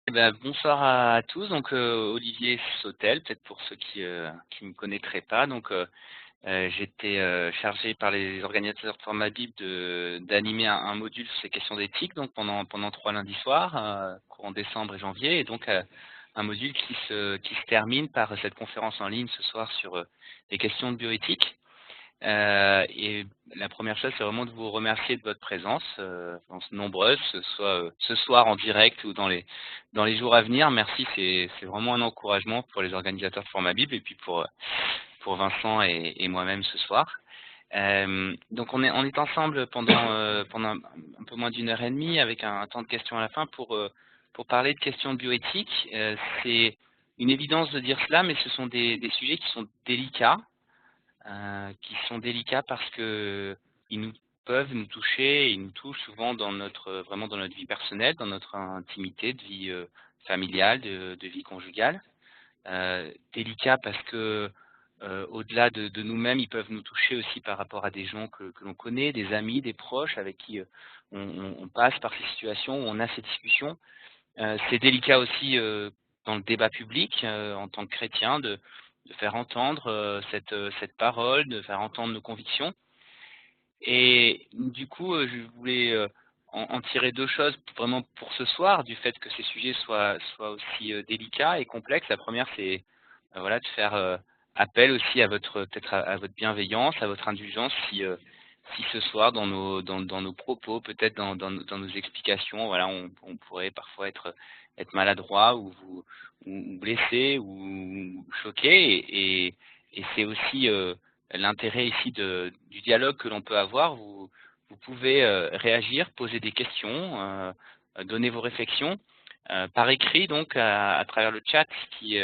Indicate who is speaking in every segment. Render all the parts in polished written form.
Speaker 1: Eh ben, bonsoir à tous. Donc, Olivier Sautel, peut-être pour ceux qui me connaîtraient pas. Donc, j'étais chargé par les organisateurs de format Bib d'animer un module sur ces questions d'éthique. Donc, pendant 3 lundis soirs, courant décembre et janvier, et donc un module qui se termine par cette conférence en ligne ce soir sur les questions de bioéthique. Et la première chose, c'est vraiment de vous remercier de votre présence, nombreuse, que ce soit ce soir en direct ou dans les jours à venir. Merci, c'est vraiment un encouragement pour les organisateurs de Format Bib et puis pour Vincent et moi-même ce soir. Donc on est ensemble pendant un peu moins d'1 heure et demie avec un temps de questions à la fin pour parler de questions de bioéthique. C'est une évidence de dire cela, mais ce sont des sujets qui sont délicats parce que ils nous peuvent nous toucher, ils nous touchent souvent vraiment dans notre vie personnelle, dans notre intimité de vie familiale, de vie conjugale. Délicats parce que au-delà de nous-mêmes, ils peuvent nous toucher aussi par rapport à des gens que l'on connaît, des amis, des proches avec qui on passe par ces situations où on a ces discussions. C'est délicat aussi dans le débat public en tant que chrétien de faire entendre cette parole, de faire entendre nos convictions. Et du coup, je voulais en tirer 2 choses vraiment pour ce soir, du fait que ces sujets soient aussi délicats et complexes. La première, c'est voilà, de faire appel aussi à peut-être à votre bienveillance, à votre indulgence, si ce soir dans nos propos, peut-être dans nos explications, voilà, on pourrait parfois être maladroit ou blessé ou choqué, et c'est aussi l'intérêt ici du dialogue que l'on peut avoir. Vous pouvez réagir, poser des questions, donner vos réflexions par écrit, donc à travers le chat qui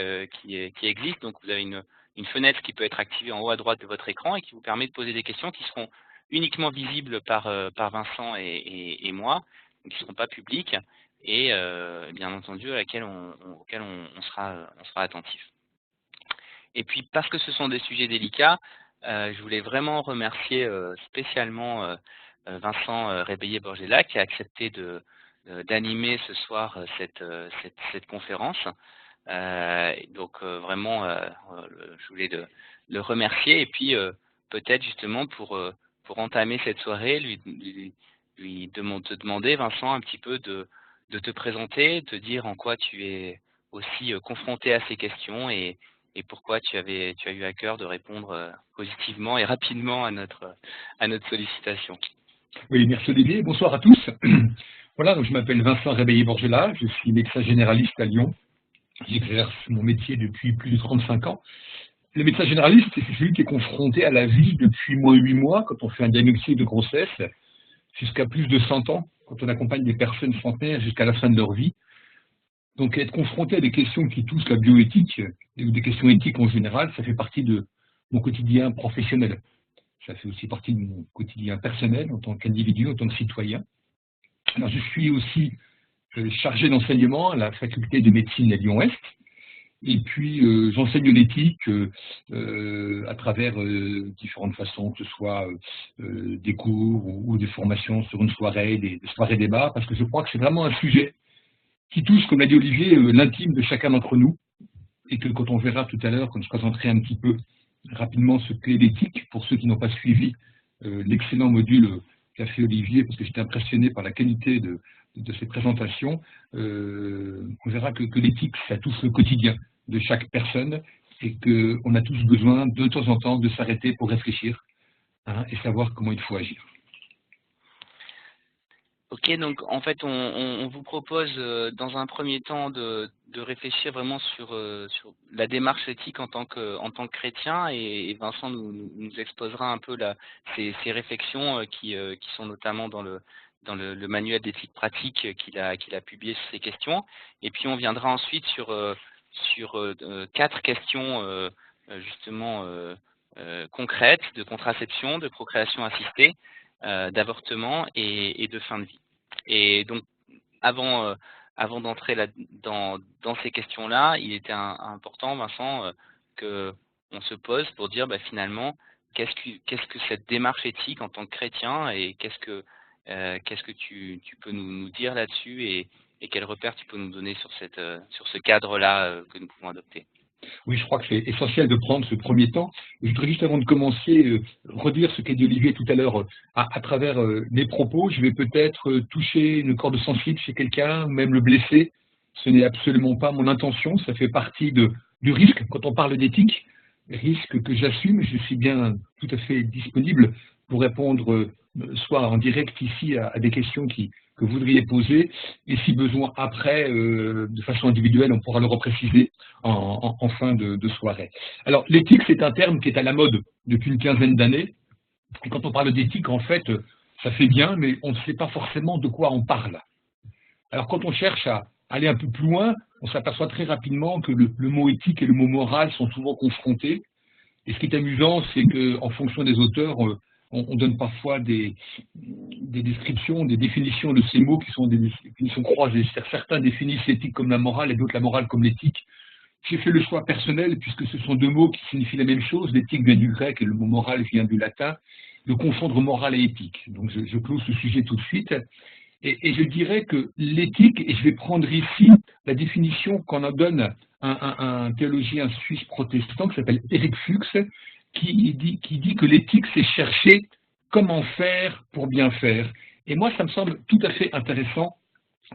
Speaker 1: existe. Donc vous avez une fenêtre qui peut être activée en haut à droite de votre écran et qui vous permet de poser des questions qui seront uniquement visibles par Vincent et moi, donc qui ne seront pas publiques, et bien entendu auxquelles on sera attentif. Et puis parce que ce sont des sujets délicats, je voulais vraiment remercier spécialement Vincent Réveillé-Borgella qui a accepté d'animer ce soir cette conférence. Donc vraiment, je voulais le remercier, et puis peut-être justement pour entamer cette soirée, te demander, Vincent, un petit peu de te présenter, de dire en quoi tu es aussi confronté à ces questions, et pourquoi tu as eu à cœur de répondre positivement et rapidement à notre sollicitation.
Speaker 2: Oui, merci Olivier. Bonsoir à tous. Voilà, donc je m'appelle Vincent Réveillé-Borgella, je suis médecin généraliste à Lyon. J'exerce mon métier depuis plus de 35 ans. Le médecin généraliste, c'est celui qui est confronté à la vie depuis moins de 8 mois, quand on fait un diagnostic de grossesse, jusqu'à plus de 100 ans, quand on accompagne des personnes centenaires jusqu'à la fin de leur vie. Donc être confronté à des questions qui touchent la bioéthique, ou des questions éthiques en général, ça fait partie de mon quotidien professionnel. Ça fait aussi partie de mon quotidien personnel en tant qu'individu, en tant que citoyen. Alors, je suis aussi chargé d'enseignement à la faculté de médecine à Lyon-Est. Et puis, j'enseigne l'éthique à travers différentes façons, que ce soit des cours ou des formations sur une soirée, des soirées débats, parce que je crois que c'est vraiment un sujet qui touche, comme l'a dit Olivier, l'intime de chacun d'entre nous. Et que quand on verra tout à l'heure, quand je présenterai un petit peu rapidement ce qu'est l'éthique, pour ceux qui n'ont pas suivi l'excellent module qu'a fait Olivier, parce que j'étais impressionné par la qualité de ses présentations, on verra que l'éthique, ça touche le quotidien de chaque personne, et qu'on a tous besoin de temps en temps de s'arrêter pour réfléchir, hein, et savoir comment il faut agir.
Speaker 1: Ok, donc en fait, on vous propose dans un premier temps de réfléchir vraiment sur la démarche éthique en tant que chrétien, et Vincent nous exposera un peu ces réflexions qui sont notamment dans le manuel d'éthique pratique qu'il a publié sur ces questions. Et puis on viendra ensuite sur 4 questions justement concrètes de contraception, de procréation assistée, d'avortement et de fin de vie. Et donc, avant d'entrer dans ces questions-là, il était important, Vincent, qu'on se pose pour dire finalement, qu'est-ce que cette démarche éthique en tant que chrétien, et qu'est-ce que tu peux nous dire là-dessus, et quels repères tu peux nous donner sur sur ce cadre-là que nous pouvons adopter?
Speaker 2: Oui, je crois que c'est essentiel de prendre ce premier temps. Je voudrais juste avant de commencer redire ce qu'a dit Olivier tout à l'heure à travers mes propos. Je vais peut-être toucher une corde sensible chez quelqu'un, ou même le blesser. Ce n'est absolument pas mon intention. Ça fait partie du risque quand on parle d'éthique, risque que j'assume. Je suis bien tout à fait disponible pour répondre soit en direct ici à des questions que vous voudriez poser, et si besoin après, de façon individuelle, on pourra le repréciser en fin de soirée. Alors, l'éthique, c'est un terme qui est à la mode depuis une quinzaine d'années. Et quand on parle d'éthique, en fait, ça fait bien, mais on ne sait pas forcément de quoi on parle. Alors, quand on cherche à aller un peu plus loin, on s'aperçoit très rapidement que le mot éthique et le mot moral sont souvent confrontés. Et ce qui est amusant, c'est qu'en fonction des auteurs, on donne parfois des descriptions, des définitions de ces mots qui sont des définitions croisées. Certains définissent l'éthique comme la morale et d'autres la morale comme l'éthique. J'ai fait le choix personnel, puisque ce sont deux mots qui signifient la même chose. L'éthique vient du grec et le mot moral vient du latin, de confondre morale et éthique. Donc je close ce sujet tout de suite. Et je dirais que l'éthique, et je vais prendre ici la définition qu'en donne un théologien suisse protestant qui s'appelle Eric Fuchs, qui dit que l'éthique, c'est chercher comment faire pour bien faire. Et moi, ça me semble tout à fait intéressant,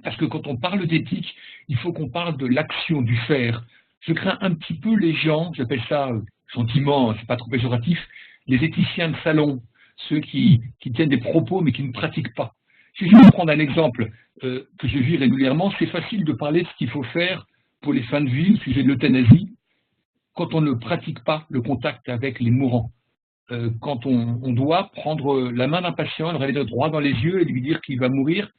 Speaker 2: parce que quand on parle d'éthique, il faut qu'on parle de l'action, du faire. Je crains un petit peu les gens, j'appelle ça gentiment, c'est pas trop péjoratif, les éthiciens de salon, ceux qui tiennent des propos mais qui ne pratiquent pas. Je vais juste prendre un exemple que je vis régulièrement. C'est facile de parler de ce qu'il faut faire pour les fins de vie, au sujet de l'euthanasie, quand on ne pratique pas le contact avec les mourants. Quand on doit prendre la main d'un patient, le regarder droit dans les yeux et lui dire qu'il va mourir,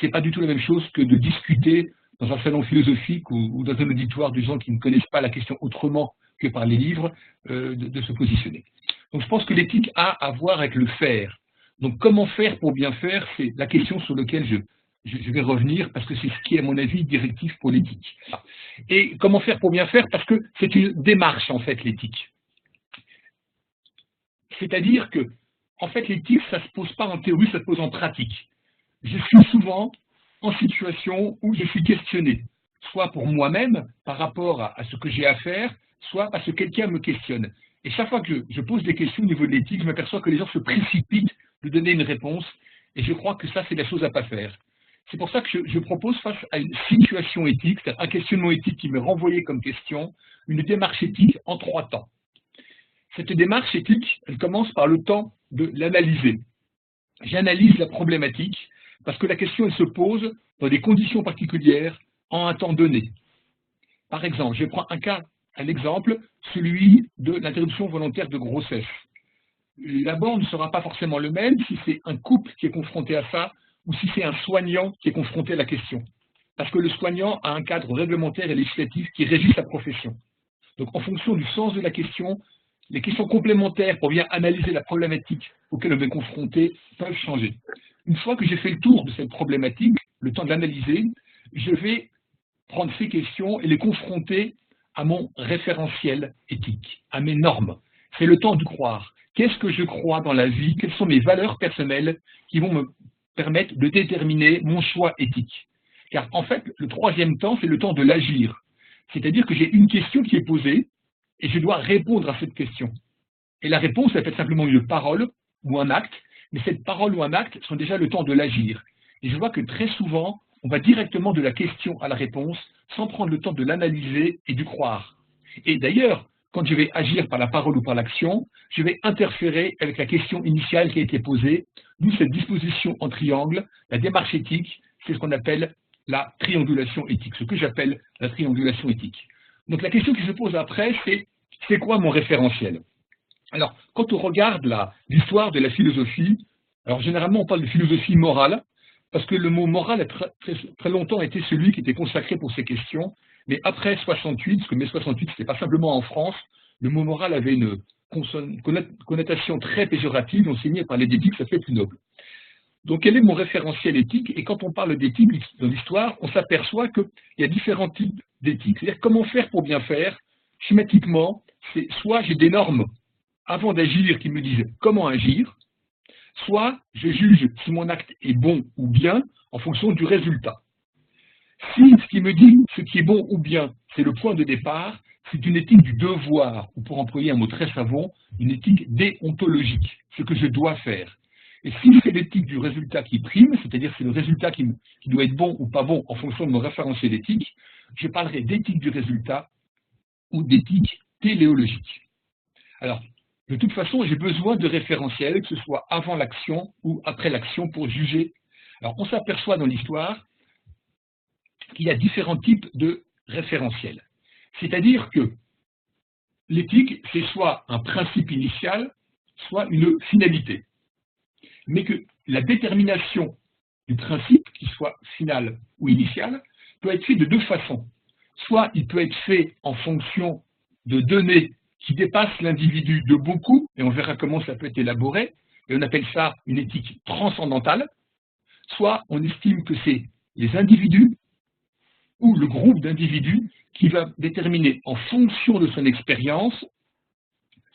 Speaker 2: c'est pas du tout la même chose que de discuter dans un salon philosophique ou dans un auditoire de gens qui ne connaissent pas la question autrement que par les livres, de se positionner. Donc je pense que l'éthique a à voir avec le faire. Donc comment faire pour bien faire, c'est la question sur laquelle je vais revenir, parce que c'est ce qui est, à mon avis, directif pour l'éthique. Et comment faire pour bien faire, parce que c'est une démarche, en fait, l'éthique. C'est-à-dire que, en fait, l'éthique, ça ne se pose pas en théorie, ça se pose en pratique. Je suis souvent en situation où je suis questionné, soit pour moi-même, par rapport à ce que j'ai à faire, soit parce que quelqu'un me questionne. Et chaque fois que je pose des questions au niveau de l'éthique, je m'aperçois que les gens se précipitent de donner une réponse, et je crois que ça, c'est la chose à ne pas faire. C'est pour ça que je propose, face à une situation éthique, un questionnement éthique qui m'est renvoyé comme question, une démarche éthique en 3 temps. Cette démarche éthique, elle commence par le temps de l'analyser. J'analyse la problématique parce que la question, elle se pose dans des conditions particulières, en un temps donné. Par exemple, je prends un exemple, celui de l'interruption volontaire de grossesse. L'abord ne sera pas forcément le même si c'est un couple qui est confronté à ça ou si c'est un soignant qui est confronté à la question. Parce que le soignant a un cadre réglementaire et législatif qui régit sa profession. Donc en fonction du sens de la question, les questions complémentaires pour bien analyser la problématique auquel on est confronté peuvent changer. Une fois que j'ai fait le tour de cette problématique, le temps de l'analyser, je vais prendre ces questions et les confronter à mon référentiel éthique, à mes normes. C'est le temps de croire. Qu'est-ce que je crois dans la vie? Quelles sont mes valeurs personnelles qui vont me permettre de déterminer mon choix éthique? Car en fait, le 3e temps, c'est le temps de l'agir. C'est-à-dire que j'ai une question qui est posée et je dois répondre à cette question. Et la réponse, ça peut être simplement une parole ou un acte, mais cette parole ou un acte sont déjà le temps de l'agir. Et je vois que très souvent, on va directement de la question à la réponse sans prendre le temps de l'analyser et du croire. Et d'ailleurs, quand je vais agir par la parole ou par l'action, je vais interférer avec la question initiale qui a été posée, d'où cette disposition en triangle. La démarche éthique, c'est ce qu'on appelle la triangulation éthique, ce que j'appelle la triangulation éthique. Donc la question qui se pose après, c'est quoi mon référentiel? Alors, quand on regarde l'histoire de la philosophie, alors généralement on parle de philosophie morale, parce que le mot moral a très longtemps été celui qui était consacré pour ces questions, mais après 68, parce que mai 68, c'était pas simplement en France, le mot moral avait une connotation très péjorative, enseigné par les éthiques, ça fait plus noble. Donc, quel est mon référentiel éthique? Et quand on parle d'éthique dans l'histoire, on s'aperçoit qu'il y a différents types d'éthique. C'est-à-dire comment faire pour bien faire. Schématiquement, c'est soit j'ai des normes avant d'agir qui me disent comment agir, soit je juge si mon acte est bon ou bien en fonction du résultat. Si ce qui me dit ce qui est bon ou bien, c'est le point de départ, c'est une éthique du devoir, ou pour employer un mot très savant, une éthique déontologique, ce que je dois faire. Et si c'est l'éthique du résultat qui prime, c'est-à-dire c'est le résultat qui doit être bon ou pas bon en fonction de mon référentiel éthique, je parlerai d'éthique du résultat ou d'éthique téléologique. Alors, de toute façon, j'ai besoin de référentiels, que ce soit avant l'action ou après l'action, pour juger. Alors, on s'aperçoit dans l'histoire qu'il y a différents types de référentiels. C'est-à-dire que l'éthique, c'est soit un principe initial, soit une finalité. Mais que la détermination du principe, qu'il soit final ou initial, peut être fait de deux façons. Soit il peut être fait en fonction de données qui dépassent l'individu de beaucoup, et on verra comment ça peut être élaboré, et on appelle ça une éthique transcendantale. Soit on estime que c'est les individus ou le groupe d'individus qui va déterminer en fonction de son expérience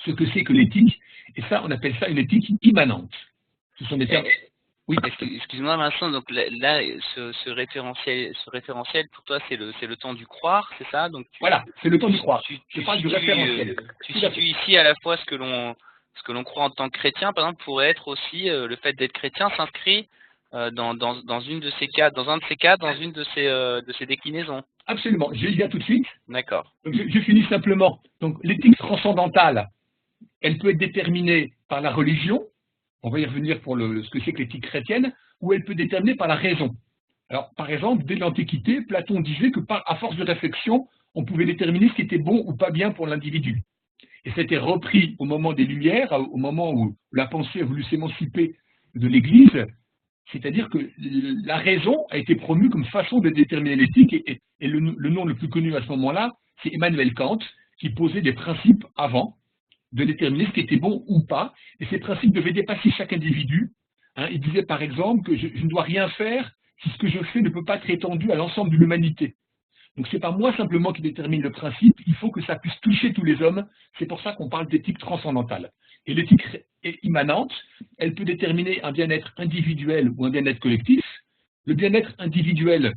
Speaker 2: ce que c'est que l'éthique, et ça, on appelle ça une éthique immanente. Ce sont des termes...
Speaker 1: Oui. Excuse-moi Vincent, donc là ce référentiel, pour toi c'est le temps du croire, c'est ça? Donc
Speaker 2: voilà, c'est le temps du croire. Je parle du référentiel.
Speaker 1: Tu situes ici à la fois ce que l'on croit en tant que chrétien, par exemple, pourrait être aussi le fait d'être chrétien s'inscrit dans une de ces cas, dans un de ces cas, dans une de ces déclinaisons.
Speaker 2: Absolument, je y viens tout de suite.
Speaker 1: D'accord.
Speaker 2: Je finis simplement. Donc l'éthique transcendantale, elle peut être déterminée par la religion, on va y revenir pour ce que c'est que l'éthique chrétienne, ou elle peut être déterminée par la raison. Alors, par exemple, dès l'Antiquité, Platon disait que à force de réflexion, on pouvait déterminer ce qui était bon ou pas bien pour l'individu. Et c'était repris au moment des Lumières, au moment où la pensée a voulu s'émanciper de l'Église, c'est-à-dire que la raison a été promue comme façon de déterminer l'éthique, et le nom le plus connu à ce moment-là, c'est Emmanuel Kant, qui posait des principes avant de déterminer ce qui était bon ou pas, et ces principes devaient dépasser chaque individu. Il disait par exemple que je ne dois rien faire si ce que je fais ne peut pas être étendu à l'ensemble de l'humanité. Donc c'est pas moi simplement qui détermine le principe, il faut que ça puisse toucher tous les hommes, c'est pour ça qu'on parle d'éthique transcendantale. Et l'éthique immanente, elle peut déterminer un bien-être individuel ou un bien-être collectif. Le bien-être individuel,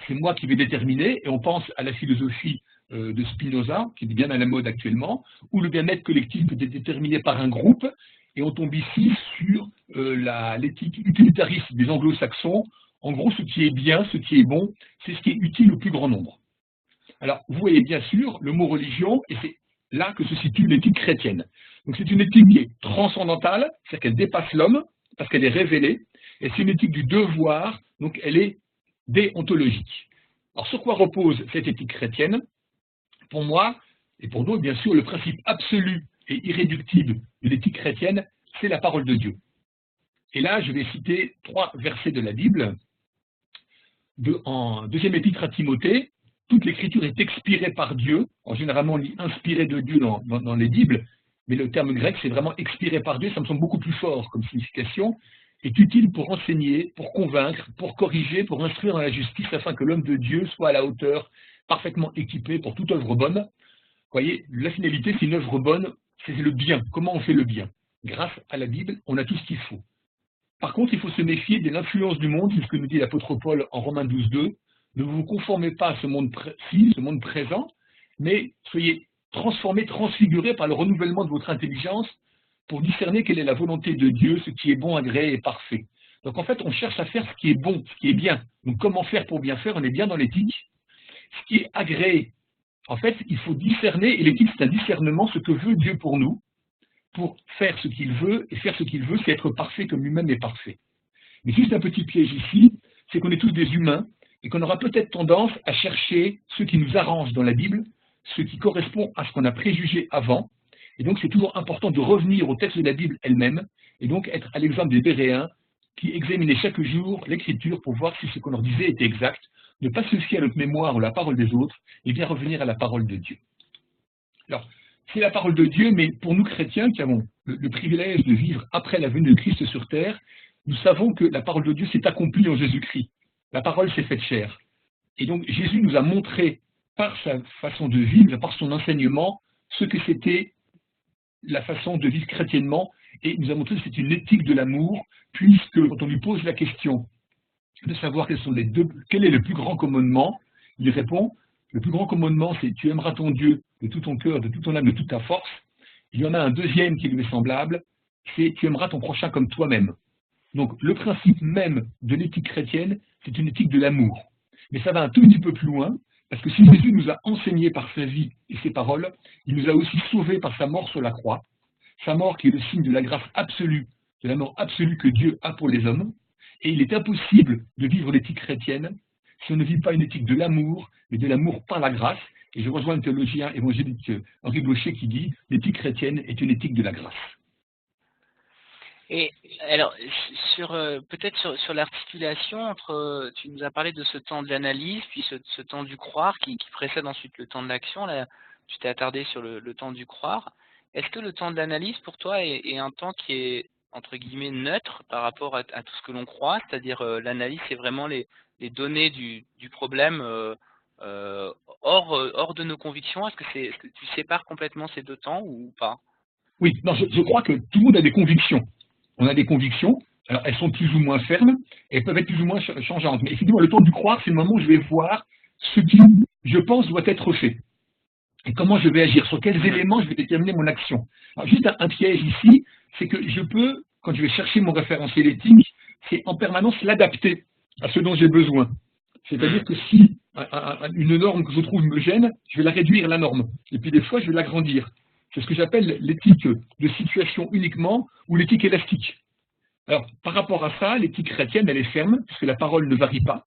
Speaker 2: c'est moi qui vais déterminer, et on pense à la philosophie de Spinoza, qui est bien à la mode actuellement, où le bien-être collectif peut être déterminé par un groupe, et on tombe ici sur l'éthique utilitariste des anglo-saxons. En gros, ce qui est bien, ce qui est bon, c'est ce qui est utile au plus grand nombre. Alors, vous voyez bien sûr le mot religion, et c'est là que se situe l'éthique chrétienne. Donc c'est une éthique qui est transcendantale, c'est-à-dire qu'elle dépasse l'homme, parce qu'elle est révélée, et c'est une éthique du devoir, donc elle est déontologique. Alors sur quoi repose cette éthique chrétienne? Pour moi, et pour d'autres bien sûr, le principe absolu et irréductible de l'éthique chrétienne, c'est la parole de Dieu. Et là, je vais citer 3 versets de la Bible. En deuxième épître à Timothée, toute l'écriture est expirée par Dieu. En généralement, on lit inspiré de Dieu dans les Bibles, mais le terme grec, c'est vraiment expiré par Dieu, ça me semble beaucoup plus fort comme signification, est utile pour enseigner, pour convaincre, pour corriger, pour instruire dans la justice, afin que l'homme de Dieu soit à la hauteur, parfaitement équipé pour toute œuvre bonne. Vous voyez, la finalité, c'est une œuvre bonne, c'est le bien. Comment on fait le bien? Grâce à la Bible, on a tout ce qu'il faut. Par contre, il faut se méfier de l'influence du monde, c'est ce que nous dit l'apôtre Paul en Romains 12,2. Ne vous conformez pas à ce monde-ci, ce monde présent, mais soyez transformés, transfigurés par le renouvellement de votre intelligence pour discerner quelle est la volonté de Dieu, ce qui est bon, agréé et parfait. Donc en fait, on cherche à faire ce qui est bon, ce qui est bien. Donc comment faire pour bien faire? On est bien dans l'éthique. Ce qui est agréé, en fait, il faut discerner, et l'éthique c'est un discernement, ce que veut Dieu pour nous, pour faire ce qu'il veut, et faire ce qu'il veut, c'est être parfait comme lui-même est parfait. Mais juste un petit piège ici, c'est qu'on est tous des humains, et qu'on aura peut-être tendance à chercher ce qui nous arrange dans la Bible, ce qui correspond à ce qu'on a préjugé avant, et donc c'est toujours important de revenir au texte de la Bible elle-même, et donc être à l'exemple des Béréens, qui examinaient chaque jour l'Écriture pour voir si ce qu'on leur disait était exact, ne pas se fier à notre mémoire ou à la parole des autres, et bien revenir à la parole de Dieu. Alors, c'est la parole de Dieu, mais pour nous chrétiens qui avons le privilège de vivre après la venue de Christ sur terre, nous savons que la parole de Dieu s'est accomplie en Jésus-Christ. La parole s'est faite chair. Et donc Jésus nous a montré par sa façon de vivre, par son enseignement, ce que c'était la façon de vivre chrétiennement, et il nous a montré que c'est une éthique de l'amour, puisque quand on lui pose la question de savoir quel est le plus grand commandement. Il répond, le plus grand commandement, c'est tu aimeras ton Dieu de tout ton cœur, de toute ton âme, de toute ta force. Il y en a un deuxième qui lui est semblable, c'est tu aimeras ton prochain comme toi-même. Donc le principe même de l'éthique chrétienne, c'est une éthique de l'amour. Mais ça va un tout petit peu plus loin, parce que si Jésus nous a enseigné par sa vie et ses paroles, il nous a aussi sauvés par sa mort sur la croix, sa mort qui est le signe de la grâce absolue, de l'amour absolu que Dieu a pour les hommes. Et il est impossible de vivre l'éthique chrétienne si on ne vit pas une éthique de l'amour, mais de l'amour par la grâce. Et je rejoins le théologien évangélique Henri Blocher qui dit « l'éthique chrétienne est une éthique de la grâce ».
Speaker 1: Et alors, peut-être sur l'articulation entre, tu nous as parlé de ce temps de l'analyse, puis ce temps du croire qui précède ensuite le temps de l'action. Là, tu t'es attardé sur le temps du croire. Est-ce que le temps de l'analyse, pour toi, est un temps qui est, entre guillemets, neutre par rapport à tout ce que l'on croit? C'est-à-dire, l'analyse, c'est vraiment les données du problème hors de nos convictions. Est-ce que tu sépares complètement ces deux temps ou pas?
Speaker 2: Oui, non, je crois que tout le monde a des convictions. On a des convictions, alors elles sont plus ou moins fermes, et elles peuvent être plus ou moins changeantes. Mais effectivement, le temps du croire, c'est le moment où je vais voir ce qui, je pense, doit être fait. Et comment je vais agir, sur quels éléments je vais déterminer mon action. Alors, juste un piège ici, c'est que je peux, quand je vais chercher mon référentiel éthique, c'est en permanence l'adapter à ce dont j'ai besoin. C'est-à-dire que si une norme que je trouve me gêne, je vais la réduire, la norme. Et puis des fois, je vais l'agrandir. C'est ce que j'appelle l'éthique de situation uniquement ou l'éthique élastique. Alors, par rapport à ça, l'éthique chrétienne, elle est ferme, puisque la parole ne varie pas,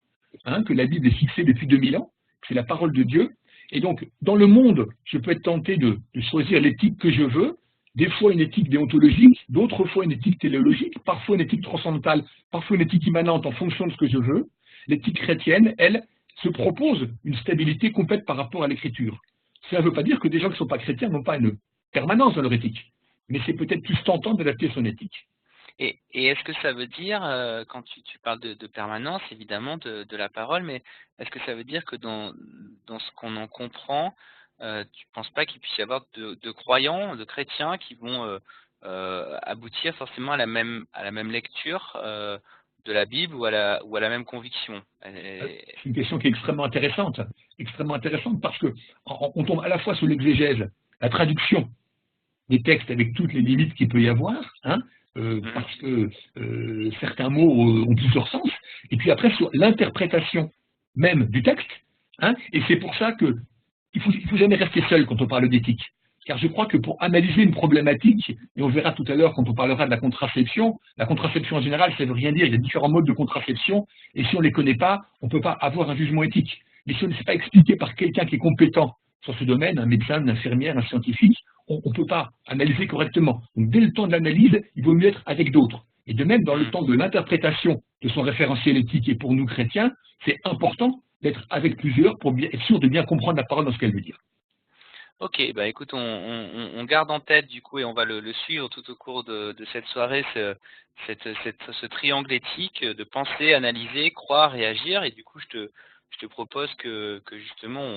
Speaker 2: que la Bible est fixée depuis 2000 ans, c'est la parole de Dieu. Et donc, dans le monde, je peux être tenté de choisir l'éthique que je veux, des fois une éthique déontologique, d'autres fois une éthique téléologique, parfois une éthique transcendantale, parfois une éthique immanente en fonction de ce que je veux. L'éthique chrétienne, elle, se propose une stabilité complète par rapport à l'écriture. Ça ne veut pas dire que des gens qui ne sont pas chrétiens n'ont pas une permanence dans leur éthique, mais c'est peut-être plus tentant d'adapter son éthique.
Speaker 1: Et est-ce que ça veut dire, quand tu parles de permanence, évidemment, de la parole, mais est-ce que ça veut dire que dans ce qu'on en comprend, tu ne penses pas qu'il puisse y avoir de croyants, de chrétiens qui vont aboutir forcément à la même lecture de la Bible ou à la même conviction?
Speaker 2: C'est une question qui est extrêmement intéressante parce que on tombe à la fois sur l'exégèse, la traduction des textes avec toutes les limites qu'il peut y avoir, parce que certains mots ont plusieurs sens, et puis après sur l'interprétation même du texte, et c'est pour ça que il faut jamais rester seul quand on parle d'éthique, car je crois que pour analyser une problématique, et on verra tout à l'heure quand on parlera de la contraception en général, ça ne veut rien dire, il y a différents modes de contraception, et si on ne les connaît pas, on ne peut pas avoir un jugement éthique. Mais si on ne sait pas expliquer par quelqu'un qui est compétent sur ce domaine, un médecin, une infirmière, un scientifique, on ne peut pas analyser correctement. Donc dès le temps de l'analyse, il vaut mieux être avec d'autres. Et de même, dans le temps de l'interprétation de son référentiel éthique, et pour nous chrétiens, c'est important d'être avec plusieurs pour être sûr de bien comprendre la parole dans ce qu'elle veut dire.
Speaker 1: Ok, bah écoute, on garde en tête du coup et on va le suivre tout au cours de cette soirée, ce triangle éthique de penser, analyser, croire et agir. Et du coup, je te propose que justement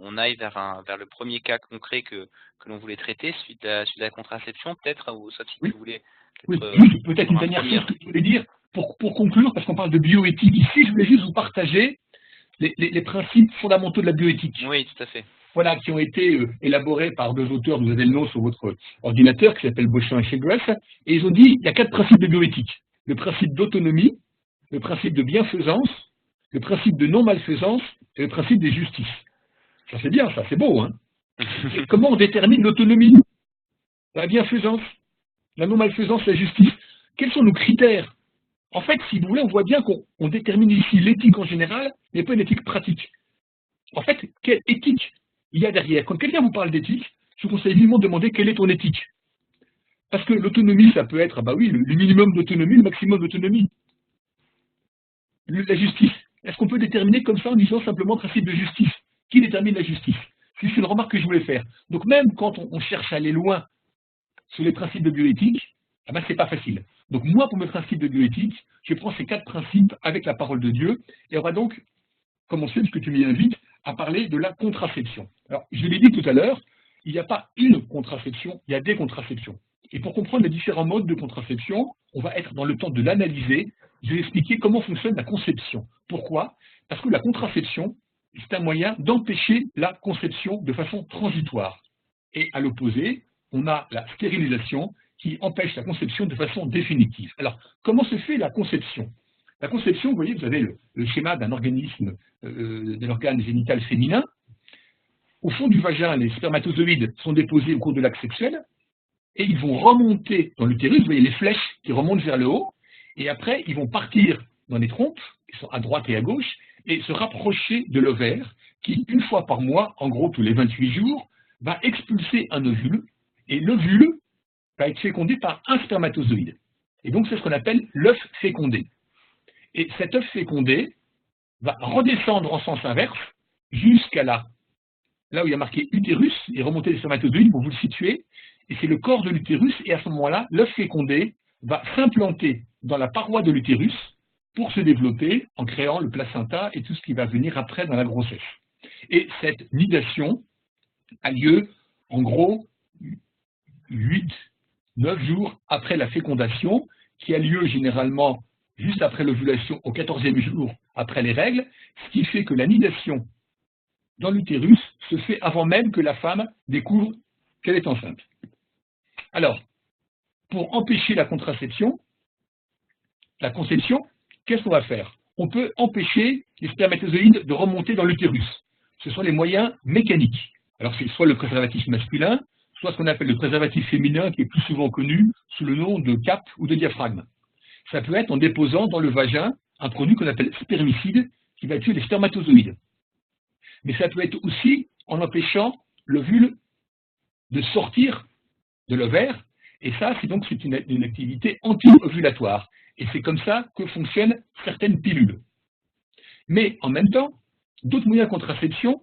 Speaker 1: on aille vers le premier cas concret que l'on voulait traiter, suite à la contraception, peut-être, ou sauf si tu voulais.
Speaker 2: Oui, juste peut-être une dernière chose que je voulais dire pour conclure, parce qu'on parle de bioéthique ici, je voulais juste vous partager les principes fondamentaux de la bioéthique.
Speaker 1: Oui, tout à fait.
Speaker 2: Voilà, qui ont été élaborés par deux auteurs, vous avez le nom sur votre ordinateur, qui s'appelle Beauchamp et Childress, et ils ont dit il y a 4 principes de bioéthique. Le principe d'autonomie, le principe de bienfaisance, le principe de non-malfaisance et le principe des justices. Ça c'est bien, ça, c'est beau, hein. Et comment on détermine l'autonomie, la bienfaisance, la non-malfaisance, la justice? Quels sont nos critères? En fait, si vous voulez, on voit bien qu'on détermine ici l'éthique en général, mais pas une éthique pratique. En fait, quelle éthique il y a derrière? Quand quelqu'un vous parle d'éthique, je vous conseille vivement de demander quelle est ton éthique. Parce que l'autonomie, ça peut être, bah oui, le minimum d'autonomie, le maximum d'autonomie. La justice, est-ce qu'on peut déterminer comme ça en disant simplement principe de justice? Qui détermine la justice? C'est une remarque que je voulais faire. Donc même quand on cherche à aller loin sur les principes de bioéthique, eh ben, c'est pas facile. Donc moi, pour mes principes de bioéthique, je prends ces 4 principes avec la parole de Dieu, et on va donc commencer, puisque tu m'y invites, à parler de la contraception. Alors, je l'ai dit tout à l'heure, il n'y a pas une contraception, il y a des contraceptions. Et pour comprendre les différents modes de contraception, on va être dans le temps de l'analyser je vais expliquer comment fonctionne la conception. Pourquoi? Parce que la contraception, c'est un moyen d'empêcher la conception de façon transitoire. Et à l'opposé, on a la stérilisation qui empêche la conception de façon définitive. Alors, comment se fait la conception? La conception, vous voyez, vous avez le schéma d'un organisme, de l'organe génital féminin. Au fond du vagin, les spermatozoïdes sont déposés au cours de l'acte sexuel et ils vont remonter dans l'utérus, vous voyez les flèches qui remontent vers le haut, et après, ils vont partir dans les trompes, qui sont à droite et à gauche, et se rapprocher de l'ovaire, qui, une fois par mois, en gros tous les 28 jours, va expulser un ovule, et l'ovule va être fécondé par un spermatozoïde. Et donc, c'est ce qu'on appelle l'œuf fécondé. Et cet œuf fécondé va redescendre en sens inverse jusqu'à là où il y a marqué utérus, et remonter les spermatozoïdes pour vous le situer, et c'est le corps de l'utérus, et à ce moment-là, l'œuf fécondé va s'implanter dans la paroi de l'utérus pour se développer en créant le placenta et tout ce qui va venir après dans la grossesse. Et cette nidation a lieu, en gros, 8-9 jours après la fécondation, qui a lieu généralement juste après l'ovulation, au 14e jour après les règles, ce qui fait que la nidation dans l'utérus se fait avant même que la femme découvre qu'elle est enceinte. Alors, pour empêcher la conception, qu'est-ce qu'on va faire? On peut empêcher les spermatozoïdes de remonter dans l'utérus. Ce sont les moyens mécaniques. Alors, c'est soit le préservatif masculin, soit ce qu'on appelle le préservatif féminin, qui est plus souvent connu sous le nom de cap ou de diaphragme. Ça peut être en déposant dans le vagin un produit qu'on appelle spermicide, qui va tuer les spermatozoïdes. Mais ça peut être aussi en empêchant l'ovule de sortir de l'ovaire, et ça, c'est une activité anti-ovulatoire. Et c'est comme ça que fonctionnent certaines pilules. Mais en même temps, d'autres moyens de contraception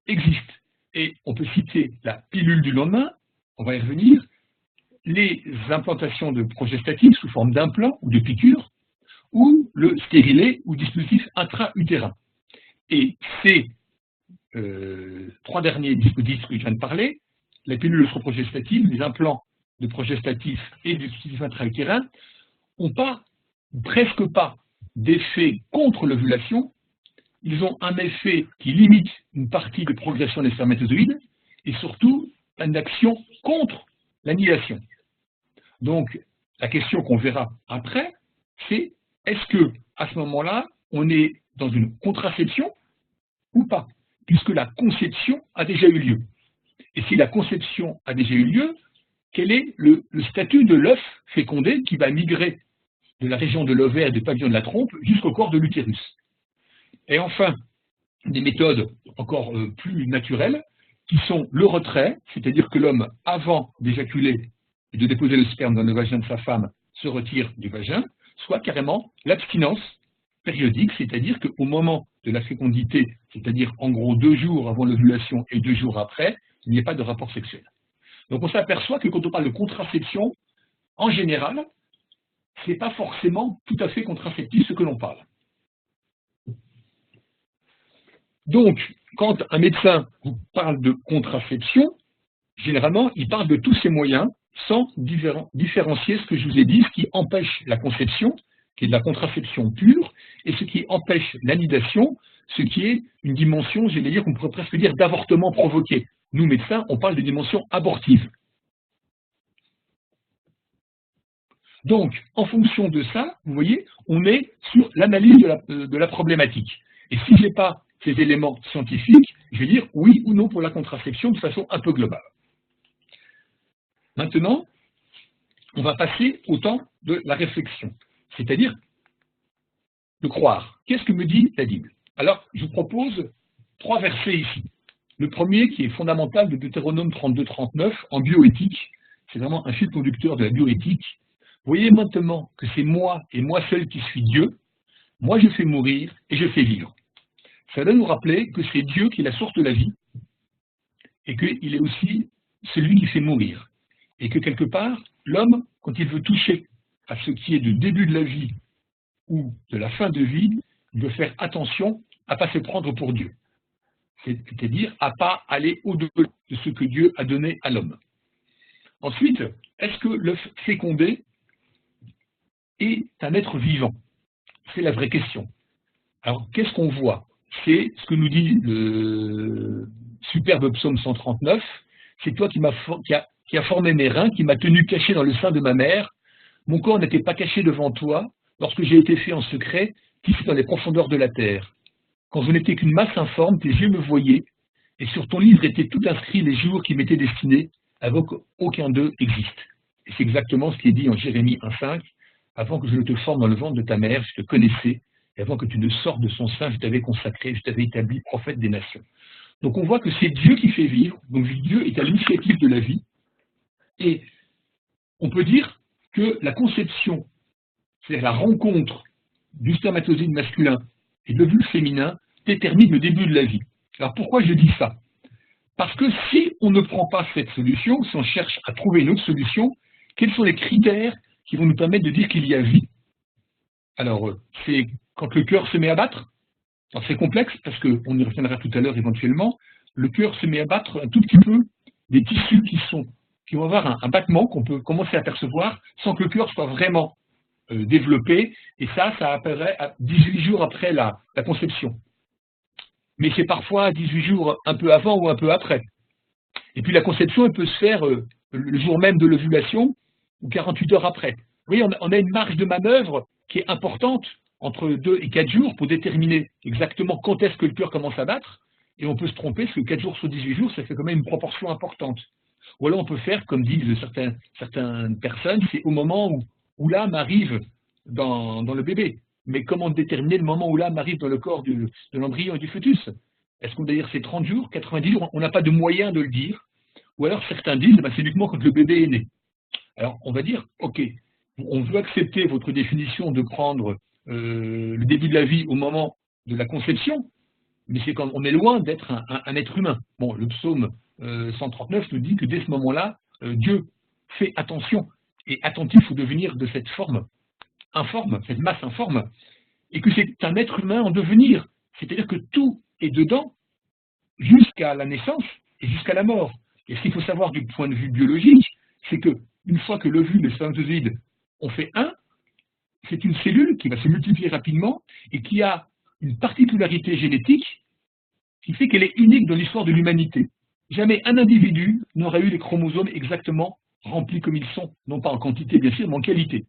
Speaker 2: existent. Et on peut citer la pilule du lendemain, on va y revenir, les implantations de progestatifs sous forme d'implants ou de piqûres, ou le stérilet ou dispositif intra-utérin. Et ces trois derniers dispositifs que je viens de parler, la pilule œstroprogestative, les implants de progestatifs et les dispositifs intra-utérins, n'ont pas, presque pas, d'effet contre l'ovulation. Ils ont un effet qui limite une partie de progression des spermatozoïdes et surtout une action contre l'annihilation. Donc, la question qu'on verra après, c'est est-ce que à ce moment-là, on est dans une contraception ou pas, puisque la conception a déjà eu lieu. Et si la conception a déjà eu lieu, quel est le statut de l'œuf fécondé qui va migrer de la région de l'ovaire et du pavillon de la trompe jusqu'au corps de l'utérus? Et enfin, des méthodes encore plus naturelles, qui sont le retrait, c'est-à-dire que l'homme, avant d'éjaculer et de déposer le sperme dans le vagin de sa femme, se retire du vagin, soit carrément l'abstinence périodique, c'est-à-dire qu'au moment de la fécondité, c'est-à-dire en gros 2 jours avant l'ovulation et 2 jours après, il n'y a pas de rapport sexuel. Donc on s'aperçoit que quand on parle de contraception, en général, ce n'est pas forcément tout à fait contraceptif ce que l'on parle. Donc, quand un médecin vous parle de contraception, généralement, il parle de tous ces moyens sans différencier ce que je vous ai dit, ce qui empêche la conception, qui est de la contraception pure, et ce qui empêche l'anidation, ce qui est une dimension, j'allais dire, qu'on pourrait presque dire d'avortement provoqué. Nous, médecins, on parle de dimension abortive. Donc, en fonction de ça, vous voyez, on est sur l'analyse de la problématique. Et si je n'ai pas ces éléments scientifiques, je vais dire oui ou non pour la contraception de façon un peu globale. Maintenant, on va passer au temps de la réflexion, c'est-à-dire de croire. Qu'est-ce que me dit la Bible? Alors, je vous propose 3 versets ici. Le premier, qui est fondamental, de Deutéronome 32-39, en bioéthique, c'est vraiment un fil conducteur de la bioéthique. Voyez maintenant que c'est moi et moi seul qui suis Dieu. Moi, je fais mourir et je fais vivre. Ça doit nous rappeler que c'est Dieu qui est la source de la vie et qu'il est aussi celui qui fait mourir. Et que quelque part, l'homme, quand il veut toucher à ce qui est du début de la vie ou de la fin de vie, il doit faire attention à ne pas se prendre pour Dieu. C'est-à-dire à ne pas aller au-delà de ce que Dieu a donné à l'homme. Ensuite, est-ce que l'œuf fécondé est un être vivant? C'est la vraie question. Alors, qu'est-ce qu'on voit? C'est ce que nous dit le superbe psaume 139. C'est toi qui a formé mes reins, qui m'a tenu caché dans le sein de ma mère. Mon corps n'était pas caché devant toi lorsque j'ai été fait en secret, tissé dans les profondeurs de la terre. Quand je n'étais qu'une masse informe, tes yeux me voyaient, et sur ton livre étaient tout inscrits les jours qui m'étaient destinés, avant qu'aucun d'eux existe. Et c'est exactement ce qui est dit en Jérémie 1,5. Avant que je ne te forme dans le ventre de ta mère, je te connaissais, et avant que tu ne sortes de son sein, je t'avais consacré, je t'avais établi prophète des nations. Donc on voit que c'est Dieu qui fait vivre, donc Dieu est à l'initiative de la vie, et on peut dire que la conception, c'est-à-dire la rencontre du spermatozoïde masculin et de l'ovule féminin, détermine le début de la vie. Alors pourquoi je dis ça? Parce que si on ne prend pas cette solution, si on cherche à trouver une autre solution, quels sont les critères qui vont nous permettre de dire qu'il y a vie? Alors, c'est quand le cœur se met à battre. Alors c'est complexe parce qu'on y reviendra tout à l'heure éventuellement. Le cœur se met à battre un tout petit peu, des tissus qui vont avoir un battement qu'on peut commencer à percevoir sans que le cœur soit vraiment développé. Et ça apparaît à 18 jours après la conception. Mais c'est parfois 18 jours un peu avant ou un peu après. Et puis la conception, elle peut se faire le jour même de l'ovulation ou 48 heures après. Vous voyez, on a une marge de manœuvre qui est importante entre 2 et 4 jours pour déterminer exactement quand est-ce que le cœur commence à battre. Et on peut se tromper, parce que 4 jours sur 18 jours, ça fait quand même une proportion importante. Ou alors on peut faire, comme disent certaines personnes, c'est au moment où l'âme arrive dans le bébé. Mais comment déterminer le moment où l'âme arrive dans le corps de l'embryon et du fœtus? Est-ce qu'on va dire c'est 30 jours, 90 jours? On n'a pas de moyen de le dire. Ou alors certains disent, c'est uniquement quand le bébé est né. Alors on va dire, ok, on veut accepter votre définition de prendre le début de la vie au moment de la conception, mais c'est quand on est loin d'être un être humain. Bon, le psaume 139 nous dit que dès ce moment-là, Dieu fait attention et attentif au devenir de cette forme informe, cette masse informe, et que c'est un être humain en devenir. C'est-à-dire que tout est dedans jusqu'à la naissance et jusqu'à la mort. Et ce qu'il faut savoir du point de vue biologique, c'est que une fois que l'ovule et le spermatozoïde ont fait un, c'est une cellule qui va se multiplier rapidement et qui a une particularité génétique qui fait qu'elle est unique dans l'histoire de l'humanité. Jamais un individu n'aurait eu les chromosomes exactement remplis comme ils sont, non pas en quantité bien sûr, mais en qualité.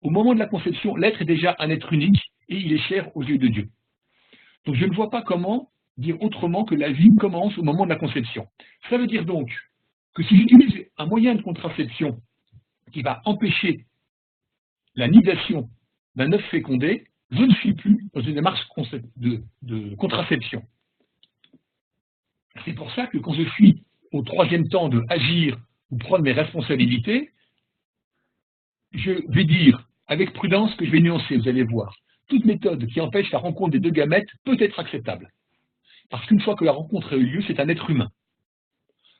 Speaker 2: Au moment de la conception, l'être est déjà un être unique et il est cher aux yeux de Dieu. Donc je ne vois pas comment dire autrement que la vie commence au moment de la conception. Ça veut dire donc que si j'utilise un moyen de contraception qui va empêcher la nidation d'un œuf fécondé, je ne suis plus dans une démarche de contraception. C'est pour ça que quand je suis au troisième temps de agir ou prendre mes responsabilités, je vais dire avec prudence que je vais nuancer, vous allez voir. Toute méthode qui empêche la rencontre des deux gamètes peut être acceptable. Parce qu'une fois que la rencontre a eu lieu, c'est un être humain.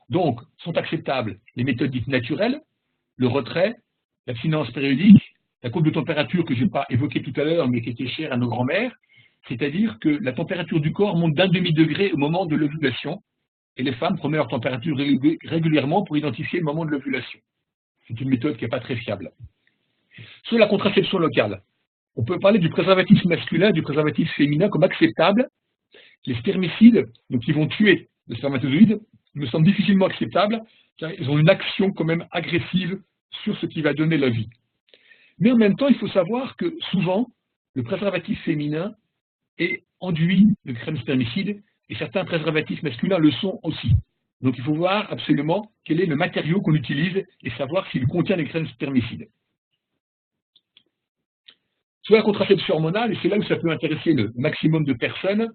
Speaker 2: Donc, sont acceptables les méthodes dites naturelles, le retrait, l'abstinence périodique, la courbe de température que je n'ai pas évoquée tout à l'heure, mais qui était chère à nos grands-mères, c'est-à-dire que la température du corps monte d'1 demi-degré au moment de l'ovulation, et les femmes prenaient leur température régulièrement pour identifier le moment de l'ovulation. C'est une méthode qui n'est pas très fiable. Sur la contraception locale, on peut parler du préservatif masculin et du préservatif féminin comme acceptable. Les spermicides, donc qui vont tuer le spermatozoïde, me semblent difficilement acceptables, car ils ont une action quand même agressive sur ce qui va donner la vie. Mais en même temps, il faut savoir que souvent, le préservatif féminin est enduit de crème spermicide, et certains préservatifs masculins le sont aussi. Donc il faut voir absolument quel est le matériau qu'on utilise et savoir s'il contient des crèmes spermicides. Sur la contraception hormonale, et c'est là où ça peut intéresser le maximum de personnes,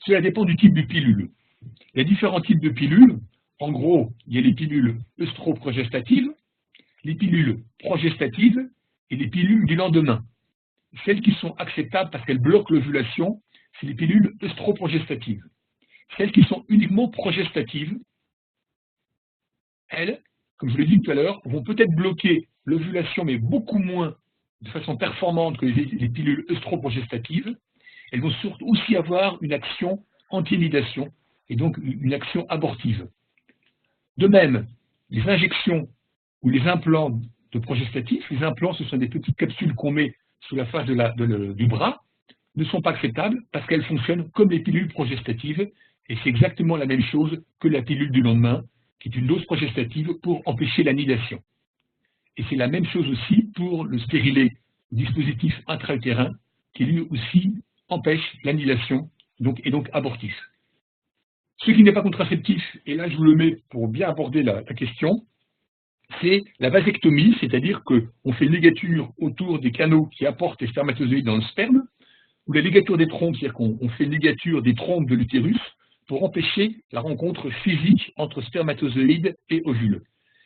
Speaker 2: cela dépend du type de pilule. Il y a différents types de pilules. En gros, il y a les pilules œstroprogestatives, les pilules progestatives et les pilules du lendemain. Celles qui sont acceptables parce qu'elles bloquent l'ovulation, c'est les pilules œstroprogestatives. Celles qui sont uniquement progestatives, elles, comme je l'ai dit tout à l'heure, vont peut-être bloquer l'ovulation, mais beaucoup moins de façon performante que les pilules œstroprogestatives. Elles vont surtout aussi avoir une action anti-nidation et donc une action abortive. De même, les injections ou les implants de progestatifs, les implants, ce sont des petites capsules qu'on met sous la face du bras ne sont pas acceptables parce qu'elles fonctionnent comme les pilules progestatives, et c'est exactement la même chose que la pilule du lendemain, qui est une dose progestative pour empêcher l'annihilation. Et c'est la même chose aussi pour le stérilet, dispositif intra-utérin, qui lui aussi empêche l'annihilation et donc abortif. Ce qui n'est pas contraceptif, et là je vous le mets pour bien aborder la question, c'est la vasectomie, c'est-à-dire qu'on fait une ligature autour des canaux qui apportent les spermatozoïdes dans le sperme, ou la ligature des trompes, c'est-à-dire qu'on fait une ligature des trompes de l'utérus pour empêcher la rencontre physique entre spermatozoïdes et ovules.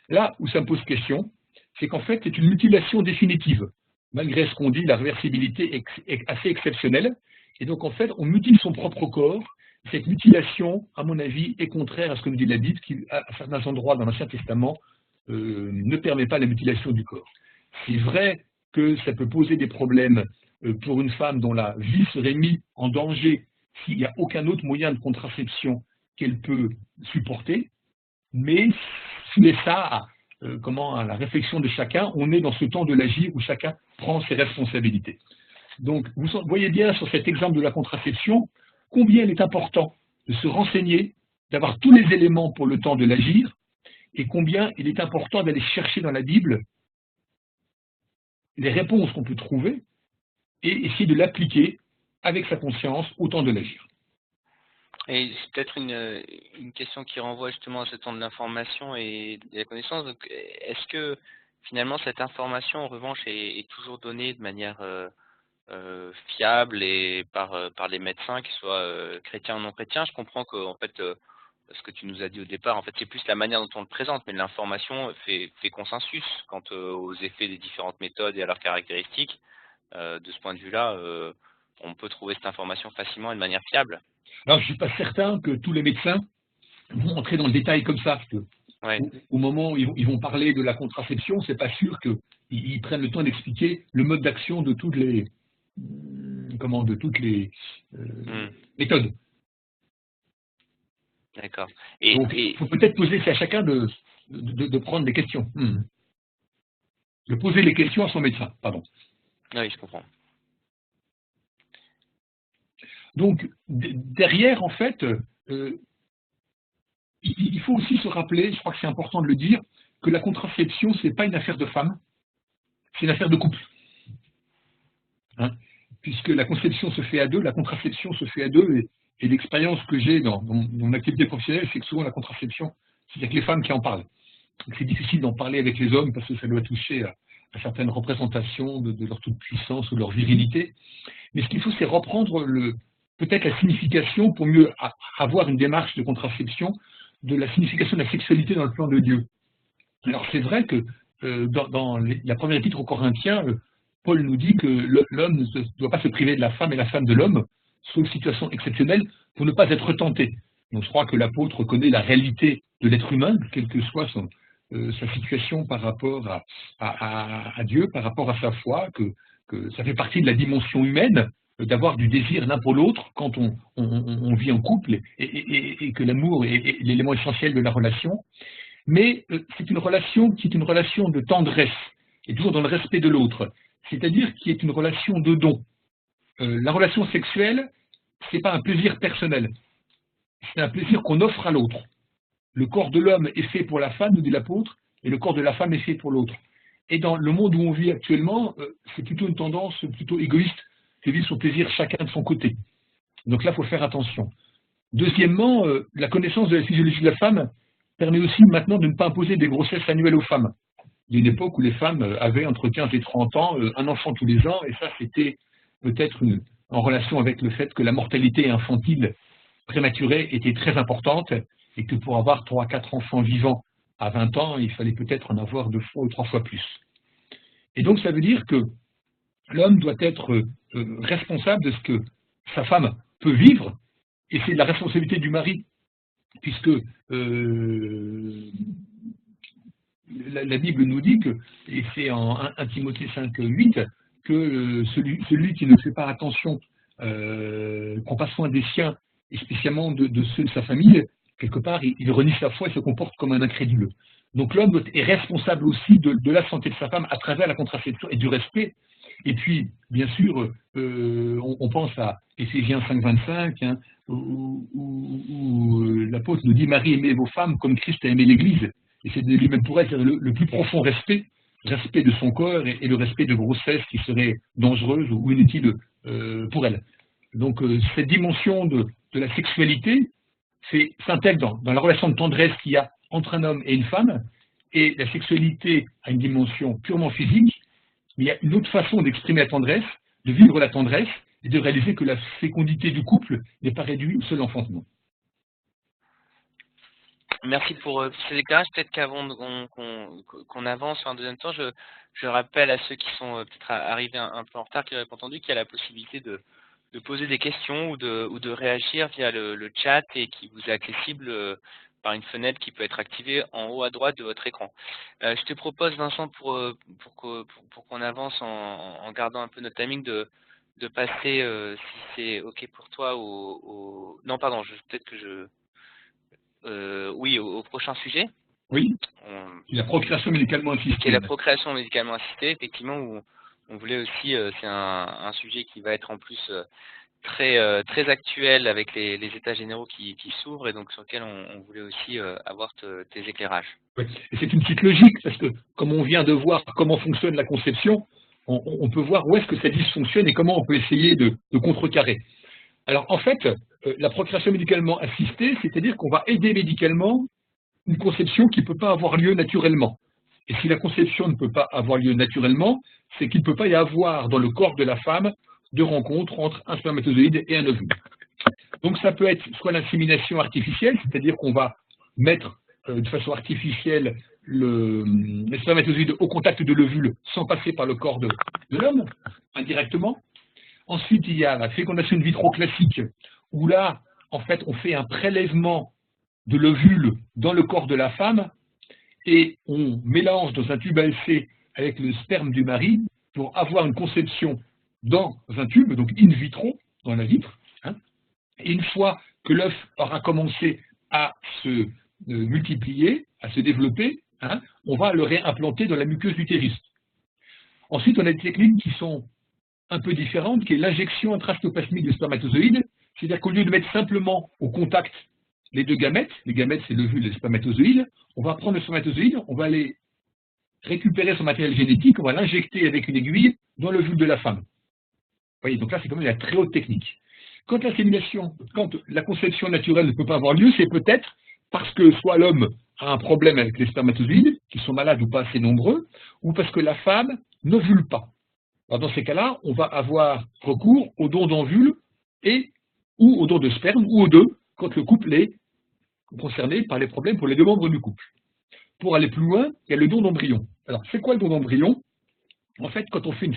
Speaker 2: Là où ça me pose question, c'est qu'en fait, c'est une mutilation définitive. Malgré ce qu'on dit, la réversibilité est assez exceptionnelle. Et donc, en fait, on mutile son propre corps. Cette mutilation, à mon avis, est contraire à ce que nous dit la Bible, qui, à certains endroits dans l'Ancien Testament, ne permet pas la mutilation du corps. C'est vrai que ça peut poser des problèmes pour une femme dont la vie serait mise en danger s'il n'y a aucun autre moyen de contraception qu'elle peut supporter, mais c'est ça à la réflexion de chacun. On est dans ce temps de l'agir où chacun prend ses responsabilités. Donc, vous voyez bien sur cet exemple de la contraception combien il est important de se renseigner, d'avoir tous les éléments pour le temps de l'agir, et combien il est important d'aller chercher dans la Bible les réponses qu'on peut trouver et essayer de l'appliquer avec sa conscience au temps de l'agir.
Speaker 1: Et c'est peut-être une question qui renvoie justement à ce temps de l'information et de la connaissance. Donc, est-ce que finalement cette information, en revanche, est toujours donnée de manière fiable et par les médecins, qu'ils soient chrétiens ou non chrétiens? Je comprends que en fait, ce que tu nous as dit au départ, en fait, c'est plus la manière dont on le présente, mais l'information fait consensus quant aux effets des différentes méthodes et à leurs caractéristiques. De ce point de vue-là, on peut trouver cette information facilement et de manière fiable.
Speaker 2: Alors, je ne suis pas certain que tous les médecins vont entrer dans le détail comme ça, parce que
Speaker 1: ouais.
Speaker 2: au moment où ils vont parler de la contraception, c'est pas sûr qu'ils prennent le temps d'expliquer le mode d'action de toutes les méthodes.
Speaker 1: D'accord.
Speaker 2: Donc, il faut peut-être poser, c'est à chacun de prendre des questions. De poser les questions à son médecin, pardon.
Speaker 1: Oui, je comprends.
Speaker 2: Donc, derrière, en fait, il faut aussi se rappeler, je crois que c'est important de le dire, que la contraception, ce n'est pas une affaire de femme, c'est une affaire de couple. Hein, puisque la conception se fait à deux, la contraception se fait à deux, et l'expérience que j'ai dans mon activité professionnelle, c'est que souvent la contraception, c'est qu'il y a que les femmes qui en parlent. C'est difficile d'en parler avec les hommes parce que ça doit toucher à certaines représentations de leur toute-puissance ou de leur virilité. Mais ce qu'il faut, c'est reprendre peut-être la signification, pour mieux avoir une démarche de contraception, de la signification de la sexualité dans le plan de Dieu. Alors c'est vrai que dans la première épître aux Corinthiens, Paul nous dit que l'homme ne doit pas se priver de la femme et la femme de l'homme, sauf situation exceptionnelle, pour ne pas être tenté. Donc je crois que l'apôtre connaît la réalité de l'être humain, quelle que soit sa situation par rapport à Dieu, par rapport à sa foi, que ça fait partie de la dimension humaine, d'avoir du désir l'un pour l'autre quand on vit en couple, et que l'amour est l'élément essentiel de la relation. Mais c'est une relation qui est une relation de tendresse, et toujours dans le respect de l'autre, c'est-à-dire qui est une relation de don. La relation sexuelle, ce n'est pas un plaisir personnel, c'est un plaisir qu'on offre à l'autre. Le corps de l'homme est fait pour la femme, nous dit l'apôtre, et le corps de la femme est fait pour l'autre. Et dans le monde où on vit actuellement, c'est plutôt une tendance plutôt égoïste, c'est vivre son plaisir chacun de son côté. Donc là, il faut faire attention. Deuxièmement, la connaissance de la physiologie de la femme permet aussi maintenant de ne pas imposer des grossesses annuelles aux femmes. Il y a une époque où les femmes avaient entre 15 et 30 ans un enfant tous les ans, et ça, c'était peut-être en relation avec le fait que la mortalité infantile prématurée était très importante, et que pour avoir 3 à 4 enfants vivants à 20 ans, il fallait peut-être en avoir 2 fois ou 3 fois plus. Et donc, ça veut dire que l'homme doit être responsable de ce que sa femme peut vivre, et c'est la responsabilité du mari, puisque la Bible nous dit que, et c'est en 1 Timothée 5,8, que celui qui ne fait pas attention, prend pas soin des siens, et spécialement de ceux de sa famille, quelque part, il renie sa foi et se comporte comme un incrédule. Donc l'homme est responsable aussi de la santé de sa femme à travers la contraception et du respect. Et puis, bien sûr, on pense à Éphésiens 5,25, hein, où l'apôtre nous dit « Marie, aimez vos femmes comme Christ a aimé l'Église ». Et c'est de lui-même pour elle le plus profond respect de son corps et le respect de grossesse qui serait dangereuse ou inutile pour elle. Donc, cette dimension de la sexualité s'intègre dans la relation de tendresse qu'il y a entre un homme et une femme, et la sexualité a une dimension purement physique, mais il y a une autre façon d'exprimer la tendresse, de vivre la tendresse, et de réaliser que la fécondité du couple n'est pas réduite au seul enfantement.
Speaker 1: Merci pour ces éclairages. Peut-être qu'avant qu'on avance sur un deuxième temps, je rappelle à ceux qui sont peut-être arrivés un peu en retard, qui n'auraient pas entendu, qu'il y a la possibilité de poser des questions ou de réagir via le chat et qui vous est accessible par une fenêtre qui peut être activée en haut à droite de votre écran. Je te propose, Vincent, pour qu'on avance en gardant un peu notre timing, de passer, si c'est OK pour toi, non, pardon, peut-être que oui, au prochain sujet.
Speaker 2: Oui, la procréation médicalement assistée.
Speaker 1: Et la procréation médicalement assistée, effectivement, où on voulait aussi, c'est un sujet qui va être en plus très actuel avec les états généraux qui s'ouvrent, et donc sur lequel on voulait aussi avoir tes éclairages.
Speaker 2: Oui. Et c'est une suite logique, parce que comme on vient de voir comment fonctionne la conception, on peut voir où est-ce que ça dysfonctionne et comment on peut essayer de contrecarrer. Alors en fait, la procréation médicalement assistée, c'est-à-dire qu'on va aider médicalement une conception qui ne peut pas avoir lieu naturellement. Et si la conception ne peut pas avoir lieu naturellement, c'est qu'il ne peut pas y avoir dans le corps de la femme de rencontre entre un spermatozoïde et un ovule. Donc ça peut être soit l'insémination artificielle, c'est-à-dire qu'on va mettre de façon artificielle les spermatozoïdes au contact de l'ovule sans passer par le corps de l'homme, indirectement. Ensuite, il y a la fécondation in vitro classique, où là, en fait, on fait un prélèvement de l'ovule dans le corps de la femme et on mélange dans un tube ALC avec le sperme du mari pour avoir une conception dans un tube, donc in vitro, dans la vitre. Hein. Et une fois que l'œuf aura commencé à se multiplier, à se développer, hein, on va le réimplanter dans la muqueuse utérus. Ensuite, on a des techniques qui sont un peu différente, qui est l'injection intrastoplasmique de spermatozoïdes, c'est-à-dire qu'au lieu de mettre simplement au contact les deux gamètes c'est l'ovule et le spermatozoïde, on va prendre le spermatozoïde, on va aller récupérer son matériel génétique, on va l'injecter avec une aiguille dans l'ovule de la femme. Vous voyez, donc là c'est quand même la très haute technique. Quand la conception naturelle ne peut pas avoir lieu, c'est peut-être parce que soit l'homme a un problème avec les spermatozoïdes, qui sont malades ou pas assez nombreux, ou parce que la femme n'ovule pas. Alors dans ces cas-là, on va avoir recours au don d'ovule ou au don de sperme, ou aux deux, quand le couple est concerné par les problèmes pour les deux membres du couple. Pour aller plus loin, il y a le don d'embryon. Alors, c'est quoi le don d'embryon? En fait, quand on fait une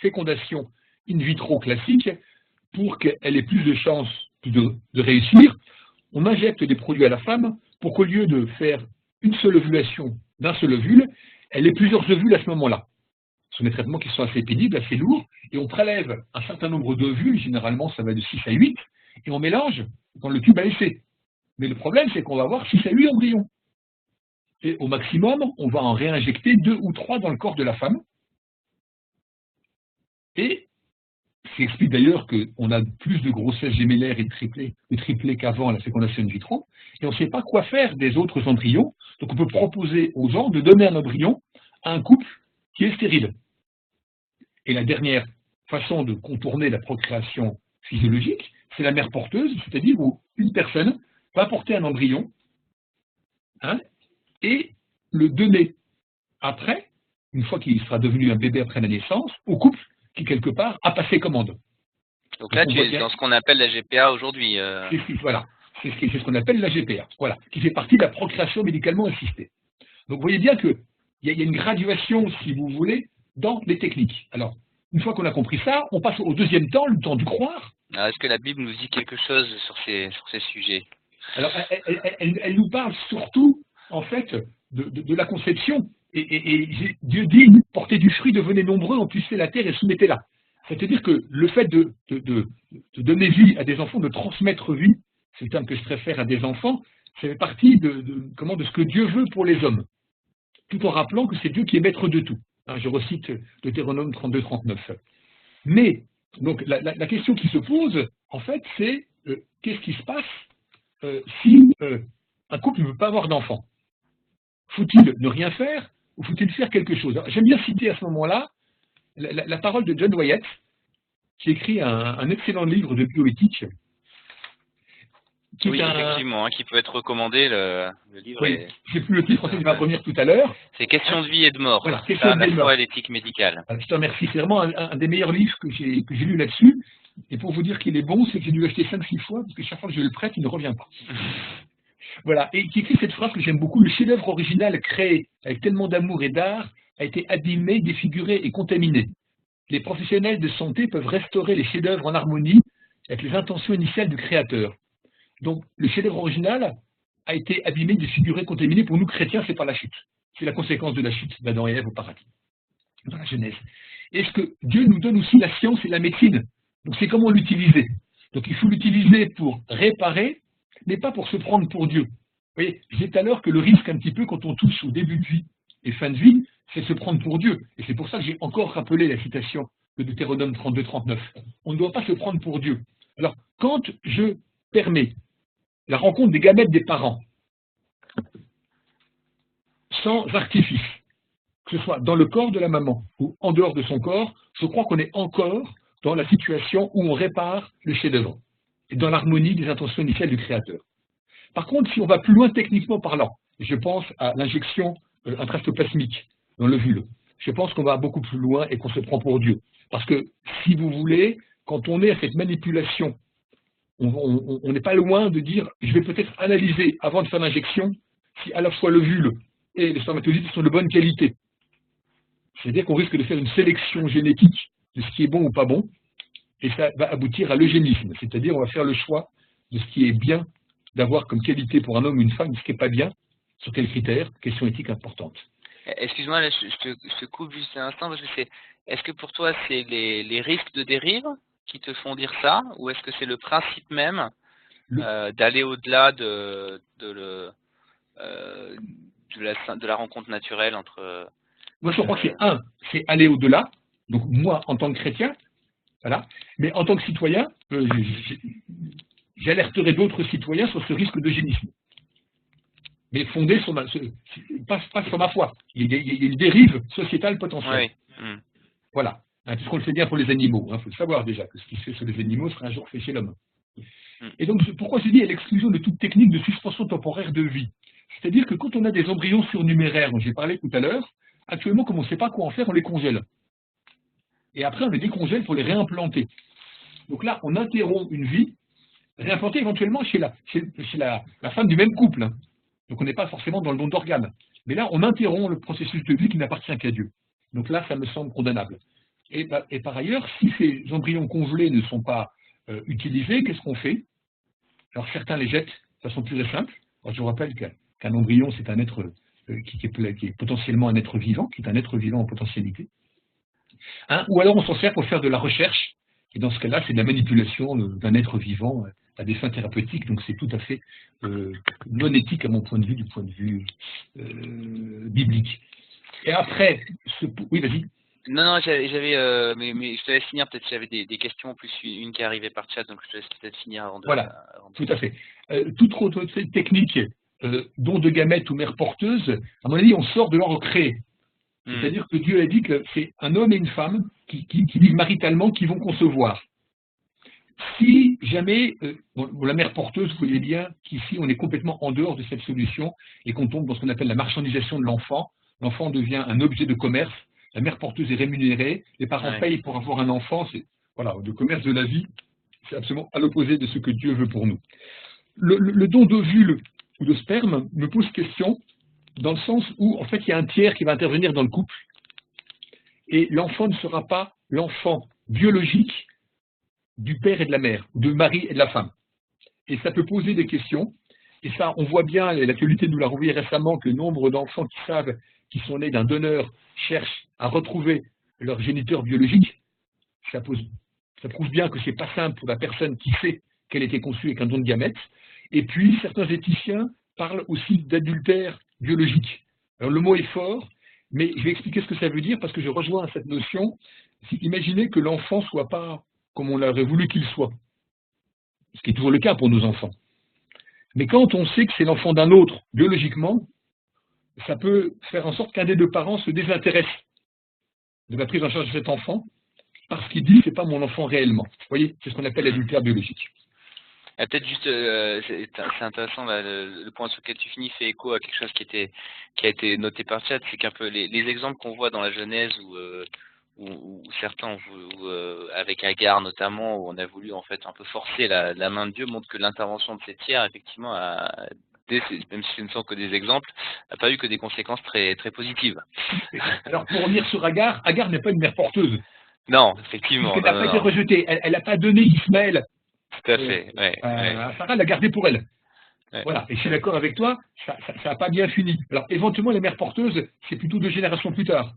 Speaker 2: fécondation in vitro classique, pour qu'elle ait plus de chances de réussir, on injecte des produits à la femme pour qu'au lieu de faire une seule ovulation d'un seul ovule, elle ait plusieurs ovules à ce moment-là. Ce sont des traitements qui sont assez pénibles, assez lourds, et on prélève un certain nombre d'ovules, généralement ça va de 6 à 8, et on mélange dans le tube à essai. Mais le problème, c'est qu'on va avoir 6 à 8 embryons. Et au maximum, on va en réinjecter 2 ou 3 dans le corps de la femme. Et ce qui explique d'ailleurs qu'on a plus de grossesses gémellaires et de triplés qu'avant la fécondation in vitro, et on ne sait pas quoi faire des autres embryons, donc on peut proposer aux gens de donner un embryon à un couple qui est stérile. Et la dernière façon de contourner la procréation physiologique, c'est la mère porteuse, c'est-à-dire où une personne va porter un embryon, hein, et le donner après, une fois qu'il sera devenu un bébé après la naissance, au couple qui, quelque part, a passé commande.
Speaker 1: Donc là, tu es dans ce qu'on appelle la GPA aujourd'hui.
Speaker 2: Voilà, c'est ce qu'on appelle la GPA, voilà, qui fait partie de la procréation médicalement assistée. Donc vous voyez bien qu'il y a une graduation, si vous voulez, dans les techniques. Alors, une fois qu'on a compris ça, on passe au deuxième temps, le temps du croire.
Speaker 1: Alors, est-ce que la Bible nous dit quelque chose sur ces sujets?
Speaker 2: Alors, elle nous parle surtout, en fait, de la conception. Et Dieu dit, portez du fruit, devenez nombreux, emplissez la terre et soumettez-la. C'est-à-dire que le fait de donner vie à des enfants, de transmettre vie, c'est le terme que je préfère à des enfants, ça fait partie de ce que Dieu veut pour les hommes. Tout en rappelant que c'est Dieu qui est maître de tout. Hein, je recite Deutéronome 32-39. Mais, donc, la question qui se pose, en fait, c'est qu'est-ce qui se passe si un couple ne veut pas avoir d'enfant? Faut-il ne rien faire ou faut-il faire quelque chose? J'aime bien citer à ce moment-là la parole de John Wyatt, qui écrit un excellent livre de bioéthique.
Speaker 1: Oui, effectivement, hein, qui peut être recommandé, le livre.
Speaker 2: Oui, j'ai plus le titre français, il va revenir tout à l'heure.
Speaker 1: C'est Question de vie et de mort.
Speaker 2: Voilà, Question de vie et de mort.
Speaker 1: La foi et l'éthique médicale.
Speaker 2: Je te remercie, c'est vraiment un des meilleurs livres que j'ai lu là-dessus. Et pour vous dire qu'il est bon, c'est que j'ai dû l'acheter 5-6 fois, parce que chaque fois que je le prête, il ne revient pas. Voilà, et qui écrit cette phrase que j'aime beaucoup: le chef-d'œuvre original créé avec tellement d'amour et d'art a été abîmé, défiguré et contaminé. Les professionnels de santé peuvent restaurer les chefs-d'œuvre en harmonie avec les intentions initiales du créateur. Donc, le chef-d'œuvre original a été abîmé, défiguré, contaminé. Pour nous chrétiens, c'est pas la chute. C'est la conséquence de la chute d'Adam et Ève au paradis, dans la Genèse. Est-ce que Dieu nous donne aussi la science et la médecine? Donc, c'est comment l'utiliser. Donc, il faut l'utiliser pour réparer, mais pas pour se prendre pour Dieu. Vous voyez, je disais tout à l'heure que le risque un petit peu quand on touche au début de vie et fin de vie, c'est de se prendre pour Dieu. Et c'est pour ça que j'ai encore rappelé la citation de Deutéronome 32-39. On ne doit pas se prendre pour Dieu. Alors, quand je permets la rencontre des gamètes des parents, sans artifice, que ce soit dans le corps de la maman ou en dehors de son corps, je crois qu'on est encore dans la situation où on répare le chef-d'œuvre et dans l'harmonie des intentions initiales du Créateur. Par contre, si on va plus loin techniquement parlant, je pense à l'injection intrastoplasmique dans l'ovule, je pense qu'on va beaucoup plus loin et qu'on se prend pour Dieu. Parce que, si vous voulez, quand on est à cette manipulation, on n'est pas loin de dire, je vais peut-être analyser avant de faire l'injection si à la fois l'ovule et les spermatozoïdes sont de bonne qualité. C'est-à-dire qu'on risque de faire une sélection génétique de ce qui est bon ou pas bon, et ça va aboutir à l'eugénisme, c'est-à-dire on va faire le choix de ce qui est bien d'avoir comme qualité pour un homme ou une femme, de ce qui n'est pas bien, sur quels critères, question éthique importante.
Speaker 1: Excuse-moi, là, je te coupe juste un instant, parce que est-ce que pour toi c'est les risques de dérive qui te font dire ça, ou est-ce que c'est le principe même d'aller au-delà de la rencontre naturelle entre...
Speaker 2: Moi, je crois que c'est aller au-delà. Donc, moi, en tant que chrétien, voilà. Mais en tant que citoyen, j'alerterai d'autres citoyens sur ce risque d'eugénisme. Mais fondé sur pas sur ma foi. Il y a une dérive sociétale potentielle.
Speaker 1: Oui.
Speaker 2: Voilà. Puisqu'on le sait bien pour les animaux. Il faut le savoir déjà, que ce qui se fait sur les animaux sera un jour fait chez l'homme. Et donc, pourquoi je dis à l'exclusion de toute technique de suspension temporaire de vie? C'est-à-dire que quand on a des embryons surnuméraires, dont j'ai parlé tout à l'heure, actuellement, comme on ne sait pas quoi en faire, on les congèle. Et après, on les décongèle pour les réimplanter. Donc là, on interrompt une vie, réimplantée éventuellement chez la femme du même couple. Hein. Donc on n'est pas forcément dans le don d'organes. Mais là, on interrompt le processus de vie qui n'appartient qu'à Dieu. Donc là, ça me semble condamnable. Et par ailleurs, si ces embryons congelés ne sont pas utilisés, qu'est-ce qu'on fait? Alors certains les jettent de façon pure et simple. Alors, je vous rappelle qu'un embryon, c'est un être qui est potentiellement un être vivant, qui est un être vivant en potentialité. Hein, ou alors on s'en sert pour faire de la recherche, et dans ce cas-là, c'est de la manipulation d'un être vivant à des fins thérapeutiques, donc c'est tout à fait non éthique à mon point de vue, du point de vue biblique. Et après, oui, vas-y.
Speaker 1: Non, j'avais, mais je te laisse finir, peut-être j'avais des questions, plus une qui est arrivée par chat, donc je te laisse peut-être finir avant de...
Speaker 2: Voilà, tout à fait. Toute autre technique, don de gamètes ou mère porteuse, à mon avis, on sort de l'ordre créé. C'est-à-dire que Dieu a dit que c'est un homme et une femme qui vivent maritalement, qui vont concevoir. Si jamais, la mère porteuse, vous voyez bien qu'ici on est complètement en dehors de cette solution et qu'on tombe dans ce qu'on appelle la marchandisation de l'enfant. L'enfant devient un objet de commerce, la mère porteuse est rémunérée, les parents payent pour avoir un enfant, c'est voilà, le commerce de la vie, c'est absolument à l'opposé de ce que Dieu veut pour nous. Le don d'ovule ou de sperme me pose question, dans le sens où, en fait, il y a un tiers qui va intervenir dans le couple, et l'enfant ne sera pas l'enfant biologique du père et de la mère, du mari et de la femme. Et ça peut poser des questions, et ça, on voit bien, l'actualité nous l'a renvoyé récemment, que le nombre d'enfants qui savent qu'ils sont nés d'un donneur cherchent à retrouver leur géniteur biologique. Ça prouve bien que c'est pas simple pour la personne qui sait qu'elle était conçue avec un don de gamètes. Et puis, certains éthiciens parlent aussi d'adultère biologique. Alors le mot est fort, Mais je vais expliquer ce que ça veut dire parce que je rejoins cette notion. Imaginez que l'enfant ne soit pas comme on aurait voulu qu'il soit, ce qui est toujours le cas pour nos enfants. Mais quand on sait que c'est l'enfant d'un autre, biologiquement, ça peut faire en sorte qu'un des deux parents se désintéresse de la prise en charge de cet enfant parce qu'il dit que ce n'est pas mon enfant réellement. Vous voyez, c'est ce qu'on appelle l'adultère biologique.
Speaker 1: Peut-être juste, c'est intéressant, là, le point sur lequel tu finis fait écho à quelque chose qui a été noté par chat, c'est qu'un peu les exemples qu'on voit dans la Genèse où certains, avec Agar notamment, où on a voulu en fait un peu forcer la main de Dieu, montre que l'intervention de cette tiers, effectivement, même si ce ne sont que des exemples, n'a pas eu que des conséquences très, très positives.
Speaker 2: Alors pour revenir sur Agar, Agar n'est pas une mère porteuse.
Speaker 1: Non, effectivement.
Speaker 2: Elle n'a pas été rejetée, elle n'a pas donné Ismaël.
Speaker 1: Tout à fait.
Speaker 2: Sarah l'a gardé pour elle.
Speaker 1: Ouais.
Speaker 2: Voilà, et je suis d'accord avec toi, ça n'a pas bien fini. Alors éventuellement, les mères porteuses, c'est plutôt 2 générations plus tard.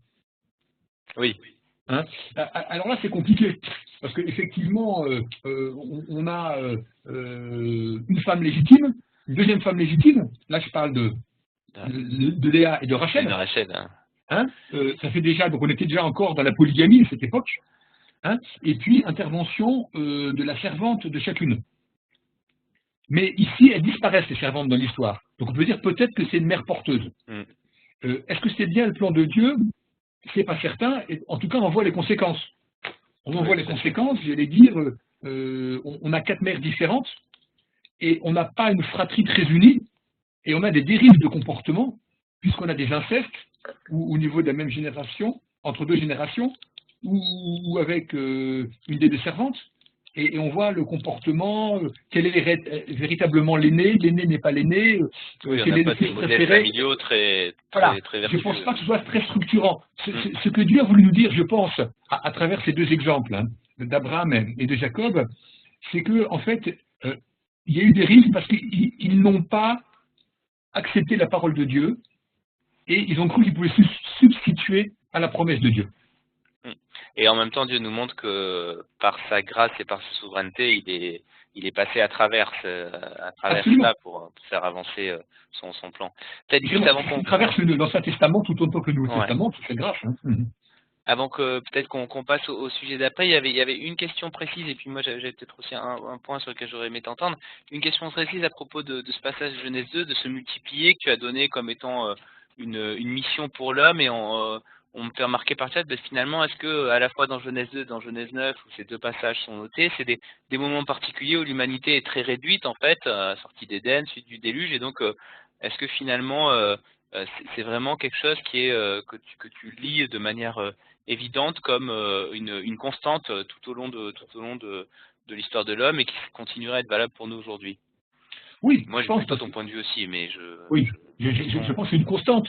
Speaker 1: Oui.
Speaker 2: Hein, alors là, c'est compliqué, parce qu'effectivement, on a une femme légitime, une deuxième femme légitime, là je parle de Léa et de Rachel.
Speaker 1: De Rachel.
Speaker 2: Ça fait déjà, donc on était déjà encore dans la polygamie à cette époque, et puis intervention de la servante de chacune. Mais ici, elles disparaissent, les servantes dans l'histoire. Donc on peut dire peut-être que c'est une mère porteuse. Est-ce que c'est bien le plan de Dieu? C'est pas certain. Et en tout cas, on en voit les conséquences. On en voit les conséquences, j'allais dire, on a 4 mères différentes, et on n'a pas une fratrie très unie, et on a des dérives de comportement, puisqu'on a des incestes, ou au niveau de la même génération, entre 2 générations, ou avec une des 2 servantes. Et on voit le comportement, quel est véritablement l'aîné n'est pas l'aîné,
Speaker 1: oui,
Speaker 2: quel est le fils préféré.
Speaker 1: Voilà.
Speaker 2: Je ne pense pas que ce soit très structurant. Ce que Dieu a voulu nous dire, je pense, à travers ces 2 exemples, d'Abraham et de Jacob, c'est que en fait, il y a eu des risques parce qu'ils n'ont pas accepté la parole de Dieu et ils ont cru qu'ils pouvaient se substituer à la promesse de Dieu.
Speaker 1: Et en même temps, Dieu nous montre que par sa grâce et par sa souveraineté, il est passé à travers cela pour faire avancer son plan.
Speaker 2: Peut-être juste avant qu'on traverse l'Ancien Testament tout autant que le Nouveau Testament, c'est grâce.
Speaker 1: Avant que peut-être qu'on passe au sujet d'après, il y avait une question précise, et puis moi j'avais peut-être aussi un point sur lequel j'aurais aimé t'entendre. Une question précise à propos de ce passage de Genèse 2, de se multiplier, que tu as donné comme étant une mission pour l'homme, et on me fait remarquer par chat, finalement, est-ce que à la fois dans Genèse 2 et dans Genèse 9, où ces 2 passages sont notés, c'est des moments particuliers où l'humanité est très réduite, en fait, sortie d'Éden, suite du déluge, et donc est-ce que finalement c'est vraiment quelque chose qui est que tu lis de manière évidente comme une constante tout au long de l'histoire de l'homme et qui continuerait à être valable pour nous aujourd'hui?
Speaker 2: Oui,
Speaker 1: moi je pense plutôt ton point de vue aussi, mais
Speaker 2: je pense que c'est une constante.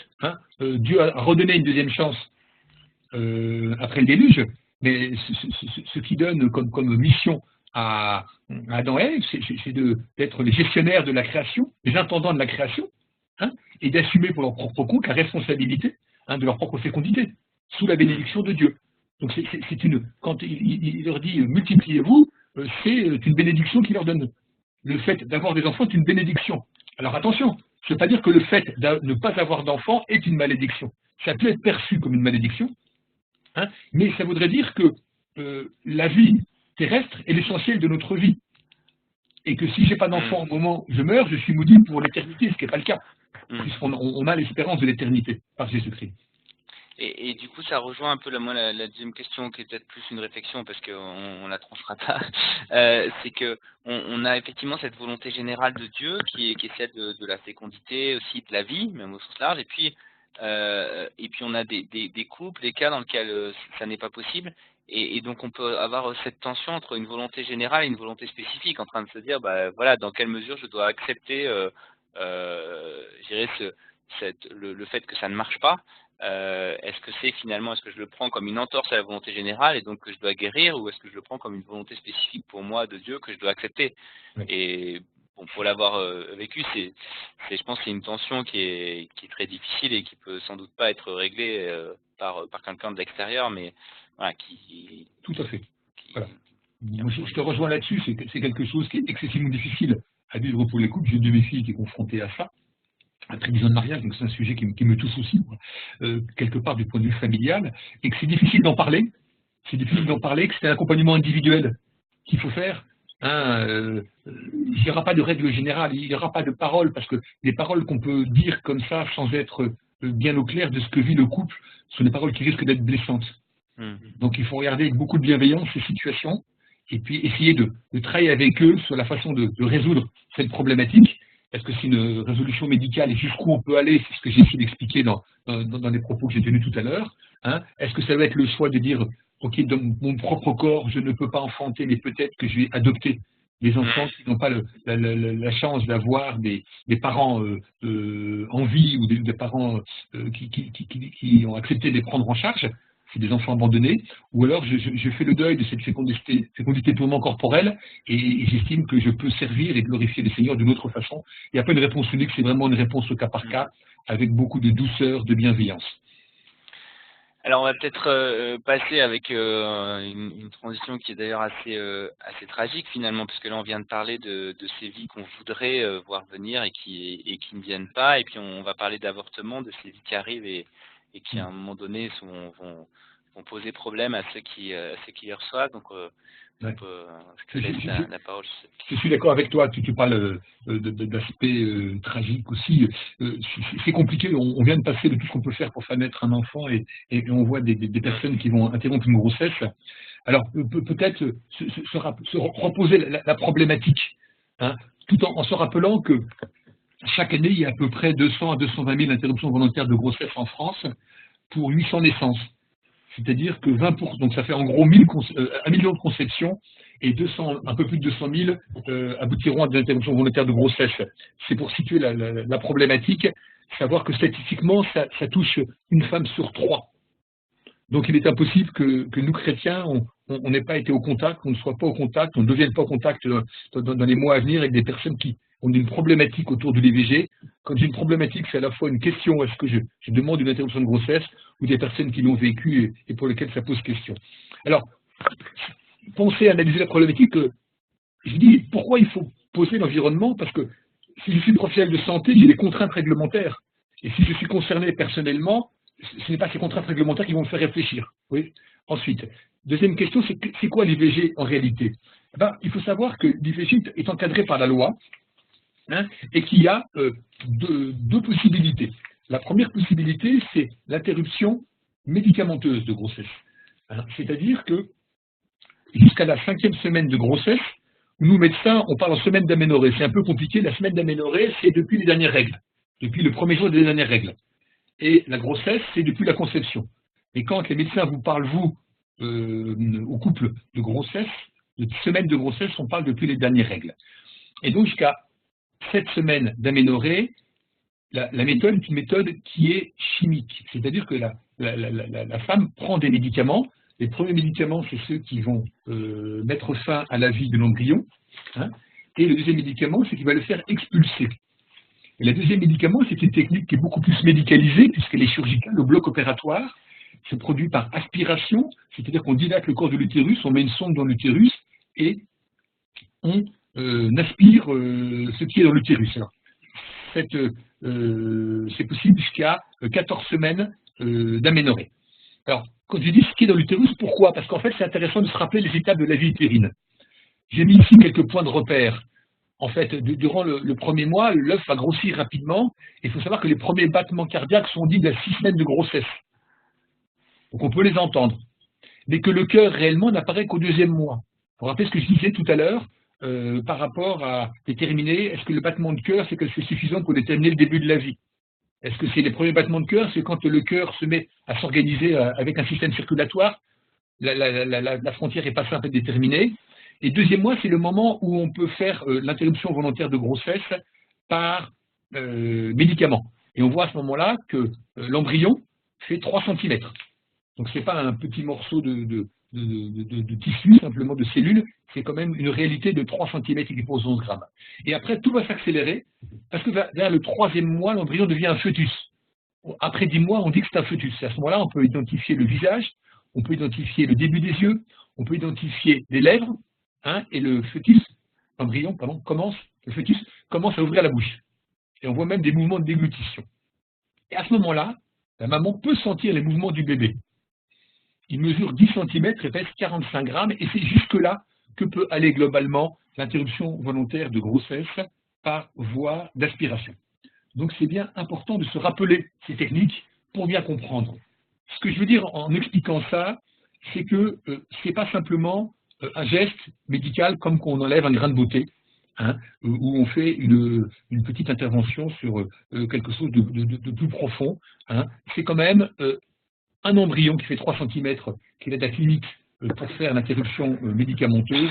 Speaker 2: Dieu a redonné une deuxième chance après le déluge, mais ce qui donne comme mission à Adam et Ève, c'est d'être les gestionnaires de la création, les intendants de la création, et d'assumer pour leur propre compte la responsabilité de leur propre fécondité, sous la bénédiction de Dieu. Donc quand il leur dit multipliez-vous, c'est une bénédiction qu'il leur donne. Le fait d'avoir des enfants est une bénédiction. Alors attention, ça ne veut pas dire que le fait de ne pas avoir d'enfants est une malédiction. Ça peut être perçu comme une malédiction, mais ça voudrait dire que la vie terrestre est l'essentiel de notre vie. Et que si je n'ai pas d'enfant au moment où je meurs, je suis maudit pour l'éternité, ce qui n'est pas le cas, puisqu'on a l'espérance de l'éternité par Jésus-Christ.
Speaker 1: Et du coup, ça rejoint un peu la deuxième question, qui est peut-être plus une réflexion, parce qu'on la tranchera pas. C'est que on a effectivement cette volonté générale de Dieu, qui est celle de la fécondité, aussi de la vie, même au sens large. Et puis on a des couples, des cas dans lesquels ça n'est pas possible. Et donc on peut avoir cette tension entre une volonté générale et une volonté spécifique, en train de se dire, voilà, dans quelle mesure je dois accepter, je dirais, le fait que ça ne marche pas. Est-ce que je le prends comme une entorse à la volonté générale et donc que je dois guérir, ou est-ce que je le prends comme une volonté spécifique pour moi de Dieu que je dois accepter? Oui. Et bon, pour l'avoir vécu, je pense que c'est une tension qui est très difficile et qui peut sans doute pas être réglée par quelqu'un de l'extérieur, mais voilà,
Speaker 2: Tout à fait. Voilà. Moi, je te rejoins là-dessus, c'est quelque chose qui est excessivement difficile à vivre pour les couples. J'ai 2 de mes filles qui est confrontée à ça. après 10 ans de mariage, donc c'est un sujet qui me touche aussi, moi, quelque part du point de vue familial, et que c'est difficile d'en parler. C'est difficile d'en parler, que c'est un accompagnement individuel qu'il faut faire. Hein, il n'y aura pas de règle générale, il n'y aura pas de paroles, parce que les paroles qu'on peut dire comme ça, sans être bien au clair de ce que vit le couple, sont des paroles qui risquent d'être blessantes. Donc il faut regarder avec beaucoup de bienveillance ces situations, et puis essayer de travailler avec eux sur la façon de résoudre cette problématique. Est-ce que c'est une résolution médicale et jusqu'où on peut aller? C'est ce que j'ai essayé d'expliquer dans les propos que j'ai tenus tout à l'heure. Hein. Est-ce que ça va être le choix de dire, OK, dans mon propre corps, je ne peux pas enfanter, mais peut-être que je vais adopter des enfants qui n'ont pas la chance d'avoir des parents en vie ou des parents qui ont accepté de les prendre en charge? C'est des enfants abandonnés, ou alors je fais le deuil de cette fécondité purement corporelle et j'estime que je peux servir et glorifier le Seigneur d'une autre façon. Il n'y a pas une réponse unique, c'est vraiment une réponse au cas par cas, avec beaucoup de douceur, de bienveillance.
Speaker 1: Alors on va peut-être passer avec une transition qui est d'ailleurs assez tragique finalement, puisque là on vient de parler de ces vies qu'on voudrait voir venir et qui ne viennent pas, et puis on va parler d'avortement, de ces vies qui arrivent et qui à un moment donné vont poser problème à ceux qui les reçoivent. Donc
Speaker 2: Ouais.
Speaker 1: je te laisse la parole.
Speaker 2: Je suis d'accord avec toi, tu parles d'aspect tragique aussi. C'est compliqué, on vient de passer de tout ce qu'on peut faire pour faire naître un enfant et on voit des personnes qui vont interrompre une grossesse. Alors peut-être se reposer la problématique, hein, tout en se rappelant que chaque année, il y a à peu près 200 à 220 000 interruptions volontaires de grossesse en France pour 800 naissances. C'est-à-dire que 20%, donc ça fait en gros 1 million de conceptions et un peu plus de 200 000 aboutiront à des interruptions volontaires de grossesse. C'est pour situer la problématique, savoir que statistiquement, ça touche une femme sur 3. Donc il est impossible que nous, chrétiens, on n'ait pas été au contact, qu'on ne soit pas au contact, on ne devienne pas au contact dans les mois à venir avec des personnes qui ont une problématique autour de l'IVG. Quand j'ai une problématique, c'est à la fois une question, est-ce que je demande une interruption de grossesse, ou des personnes qui l'ont vécu et pour lesquelles ça pose question. Alors, pensez à analyser la problématique. Je dis, pourquoi il faut poser l'environnement? Parce que si je suis professionnel de santé, j'ai des contraintes réglementaires. Et si je suis concerné personnellement, ce n'est pas ces contraintes réglementaires qui vont me faire réfléchir. Oui. Ensuite, deuxième question, c'est quoi l'IVG en réalité? Il faut savoir que l'IVG est encadré par la loi, hein, et qu'il y a deux possibilités. La première possibilité, c'est l'interruption médicamenteuse de grossesse. Hein, c'est-à-dire que jusqu'à la 5e semaine de grossesse, nous, médecins, on parle en semaine d'aménorrhée. C'est un peu compliqué. La semaine d'aménorrhée, c'est depuis les dernières règles, depuis le premier jour des dernières règles. Et la grossesse, c'est depuis la conception. Et quand les médecins vous parlent, vous, au couple de grossesse, de semaine de grossesse, on parle depuis les dernières règles. Et donc, jusqu'à 7 semaines d'aménorrhée, la méthode est une méthode qui est chimique. C'est-à-dire que la femme prend des médicaments. Les premiers médicaments, c'est ceux qui vont mettre fin à la vie de l'embryon. Hein, et le deuxième médicament, c'est qui va le faire expulser. Et le deuxième médicament, c'est une technique qui est beaucoup plus médicalisée, puisqu'elle est chirurgicale. Le bloc opératoire se produit par aspiration, c'est-à-dire qu'on dilate le corps de l'utérus, on met une sonde dans l'utérus et on aspire ce qui est dans l'utérus. C'est possible jusqu'à 14 semaines d'aménorrhée. Alors, quand je dis ce qui est dans l'utérus, pourquoi? Parce qu'en fait, c'est intéressant de se rappeler les étapes de la vie utérine. J'ai mis ici quelques points de repère. En fait, durant le premier mois, l'œuf va grossir rapidement. Il faut savoir que les premiers battements cardiaques sont dits à 6 semaines de grossesse. Donc on peut les entendre. Mais que le cœur réellement n'apparaît qu'au 2e mois. Pour rappeler ce que je disais tout à l'heure, par rapport à déterminer, est-ce que le battement de cœur, c'est suffisant pour déterminer le début de la vie? Est-ce que c'est les premiers battements de cœur, c'est quand le cœur se met à s'organiser avec un système circulatoire, la frontière n'est pas simple à déterminer. Et 2e mois, c'est le moment où on peut faire l'interruption volontaire de grossesse par médicament. Et on voit à ce moment-là que l'embryon fait 3 cm. Donc ce n'est pas un petit morceau de tissu, simplement de cellules, c'est quand même une réalité de 3 cm qui pose 11 grammes. Et après, tout va s'accélérer, parce que vers le 3e mois, l'embryon devient un fœtus. Après 10 mois, on dit que c'est un fœtus. À ce moment-là, on peut identifier le visage, on peut identifier le début des yeux, on peut identifier les lèvres, hein, et le fœtus, l'embryon, le fœtus commence à ouvrir la bouche. et on voit même des mouvements de déglutition. Et à ce moment-là, la maman peut sentir les mouvements du bébé. Il mesure 10 cm et pèse 45 grammes, et c'est jusque-là que peut aller globalement l'interruption volontaire de grossesse par voie d'aspiration. Donc c'est bien important de se rappeler ces techniques pour bien comprendre. Ce que je veux dire en expliquant ça, c'est que ce n'est pas simplement un geste médical comme qu'on enlève un grain de beauté, hein, où on fait une petite intervention sur quelque chose de plus profond. Hein. C'est quand même un embryon qui fait 3 cm, qui est la date limite pour faire l'interruption médicamenteuse,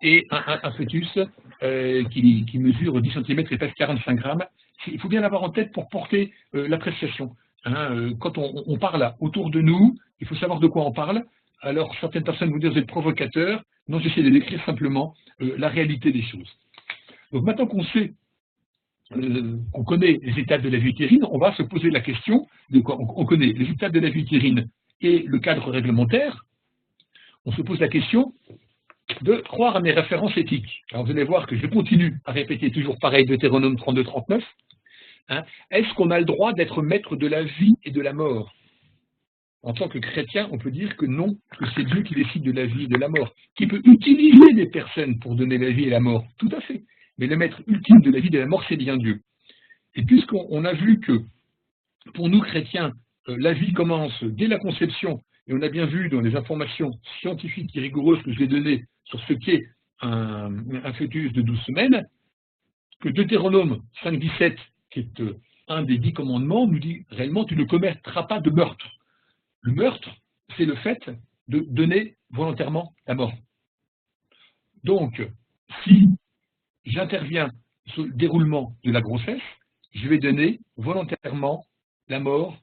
Speaker 2: et un fœtus qui mesure 10 cm et pèse 45 grammes. Il faut bien l'avoir en tête pour porter l'appréciation. Hein, quand on parle autour de nous, il faut savoir de quoi on parle. Alors, certaines personnes vous disent vous êtes provocateur. Non, j'essaie de décrire simplement la réalité des choses. Donc, maintenant qu'on sait qu'on connaît les étapes de la vie utérine, on va se poser la question de quoi on connaît les étapes de la vie utérine et le cadre réglementaire. On se pose la question de croire à mes références éthiques. Alors vous allez voir que je continue à répéter toujours pareil Deutéronome 32-39. Hein, est-ce qu'on a le droit d'être maître de la vie et de la mort? En tant que chrétien, on peut dire que non, que c'est Dieu qui décide de la vie et de la mort, qui peut utiliser des personnes pour donner la vie et la mort, tout à fait. Mais le maître ultime de la vie et de la mort, c'est bien Dieu. Et puisqu'on a vu que, pour nous chrétiens, la vie commence dès la conception, et on a bien vu dans les informations scientifiques et rigoureuses que je vais donner sur ce qu'est un fœtus de 12 semaines, que Deutéronome 5,17, qui est un des 10 commandements, nous dit réellement tu ne commettras pas de meurtre. Le meurtre, c'est le fait de donner volontairement la mort. Donc, si j'interviens sur le déroulement de la grossesse, je vais donner volontairement la mort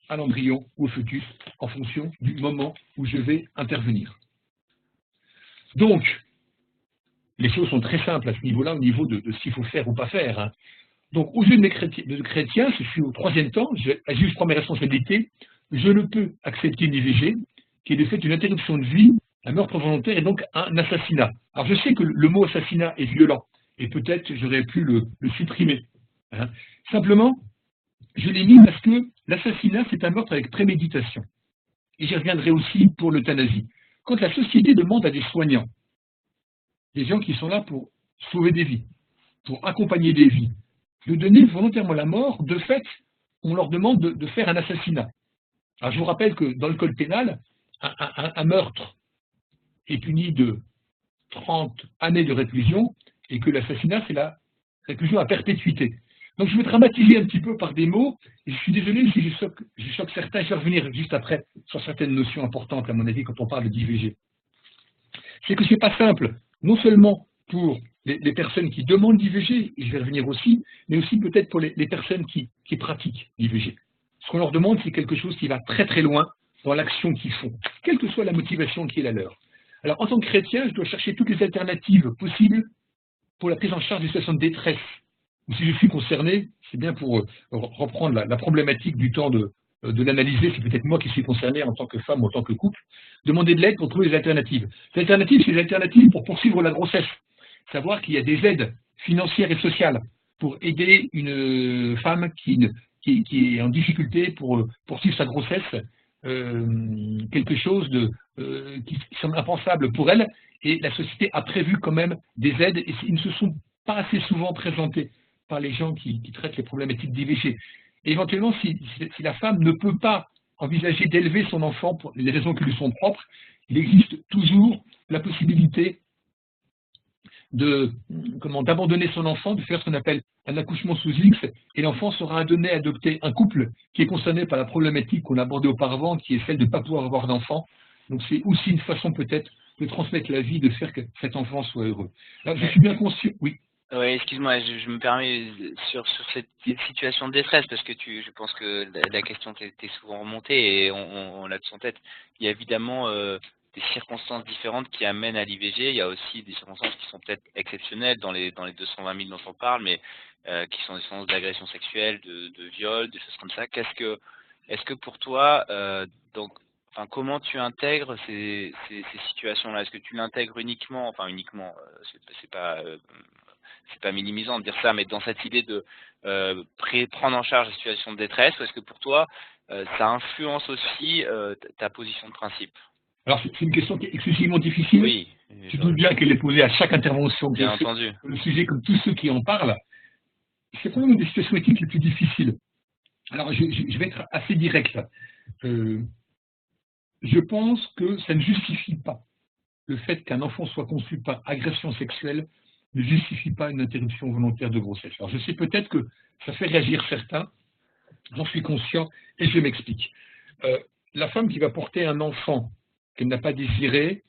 Speaker 2: à l'embryon ou au fœtus en fonction du moment où je vais intervenir. Donc, les choses sont très simples à ce niveau-là, au niveau de ce qu'il faut faire ou pas faire. Hein. Donc, aux yeux de mes chrétiens, je suis au troisième temps, je prends mes responsabilités, je ne peux accepter une IVG qui est de fait une interruption de vie, un meurtre volontaire et donc un assassinat. Alors, je sais que le mot assassinat est violent, et peut-être j'aurais pu le supprimer. Hein. Simplement, je l'ai mis parce que l'assassinat, c'est un meurtre avec préméditation. Et j'y reviendrai aussi pour l'euthanasie. Quand la société demande à des soignants, des gens qui sont là pour sauver des vies, pour accompagner des vies, de donner volontairement la mort, de fait, on leur demande de faire un assassinat. Alors, je vous rappelle que dans le code pénal, un meurtre est puni de 30 années de réclusion et que l'assassinat, c'est la réclusion à perpétuité. Donc, je vais dramatiser un petit peu par des mots, et je suis désolé si je choque certains, je vais revenir juste après sur certaines notions importantes, à mon avis, quand on parle d'IVG. C'est que ce n'est pas simple, non seulement pour les personnes qui demandent l'IVG, et je vais revenir aussi, mais aussi peut-être pour les personnes qui pratiquent l'IVG. Ce qu'on leur demande, c'est quelque chose qui va très très loin dans l'action qu'ils font, quelle que soit la motivation qui est la leur. Alors, en tant que chrétien, je dois chercher toutes les alternatives possibles pour la prise en charge des situations de détresse. Ou si je suis concerné, c'est bien pour reprendre la problématique du temps de l'analyser, c'est peut-être moi qui suis concerné en tant que femme ou en tant que couple, demander de l'aide pour trouver des alternatives. Les alternatives, c'est des alternatives pour poursuivre la grossesse. Savoir qu'il y a des aides financières et sociales pour aider une femme qui est en difficulté pour poursuivre sa grossesse, quelque chose qui semble impensable pour elle, et la société a prévu quand même des aides, et ils ne se sont pas assez souvent présentés par les gens qui traitent les problématiques d'IVG. Et éventuellement, si la femme ne peut pas envisager d'élever son enfant pour les raisons qui lui sont propres, il existe toujours la possibilité d'abandonner son enfant, de faire ce qu'on appelle un accouchement sous X, et l'enfant sera donné à adopter un couple qui est concerné par la problématique qu'on a abordée auparavant, qui est celle de ne pas pouvoir avoir d'enfant. Donc c'est aussi une façon peut-être de transmettre la vie, de faire que cet enfant soit heureux. Alors, je suis bien conscient, oui.
Speaker 1: Oui, excuse-moi, je me permets sur cette situation de détresse, parce que je pense que la question t'est souvent remontée et on l'a de son tête. Il y a évidemment des circonstances différentes qui amènent à l'IVG. Il y a aussi des circonstances qui sont peut-être exceptionnelles dans les 220 000 dont on parle, mais qui sont des circonstances d'agression sexuelle, de viol, des choses comme ça. Est-ce que pour toi, comment tu intègres ces situations-là? Est-ce que tu l'intègres uniquement, c'est pas pas minimisant de dire ça, mais dans cette idée de prendre en charge la situation de détresse, ou est-ce que pour toi, ça influence aussi ta position de principe?
Speaker 2: Alors, c'est une question qui est excessivement difficile.
Speaker 1: Oui,
Speaker 2: Tu doutes bien qu'elle est posée à chaque intervention que
Speaker 1: bien
Speaker 2: je fais
Speaker 1: entendu.
Speaker 2: sur le sujet, comme tous ceux qui en parlent. C'est probablement une des situations éthiques les plus difficiles. Alors, je vais être assez direct là. Je pense que ça ne justifie pas le fait qu'un enfant soit conçu par agression sexuelle ne justifie pas une interruption volontaire de grossesse. Alors, je sais peut-être que ça fait réagir certains, j'en suis conscient, et je m'explique. La femme qui va porter un enfant qu'elle n'a pas désiré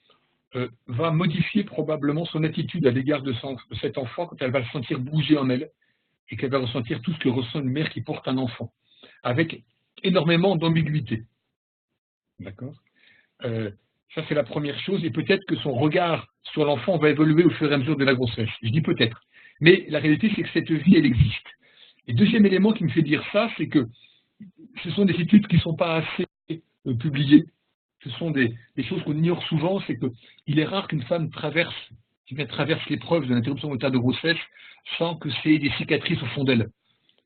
Speaker 2: va modifier probablement son attitude à l'égard de cet enfant quand elle va le sentir bouger en elle et qu'elle va ressentir tout ce que ressent une mère qui porte un enfant, avec énormément d'ambiguïté. D'accord. Ça, c'est la première chose, et peut-être que son regard sur l'enfant va évoluer au fur et à mesure de la grossesse. Je dis peut-être. Mais la réalité, c'est que cette vie, elle existe. Et deuxième élément qui me fait dire ça, c'est que ce sont des études qui ne sont pas assez publiées. Ce sont des choses qu'on ignore souvent, c'est qu'il est rare qu'une femme traverse l'épreuve de l'interruption volontaire de grossesse sans que c'est des cicatrices au fond d'elle.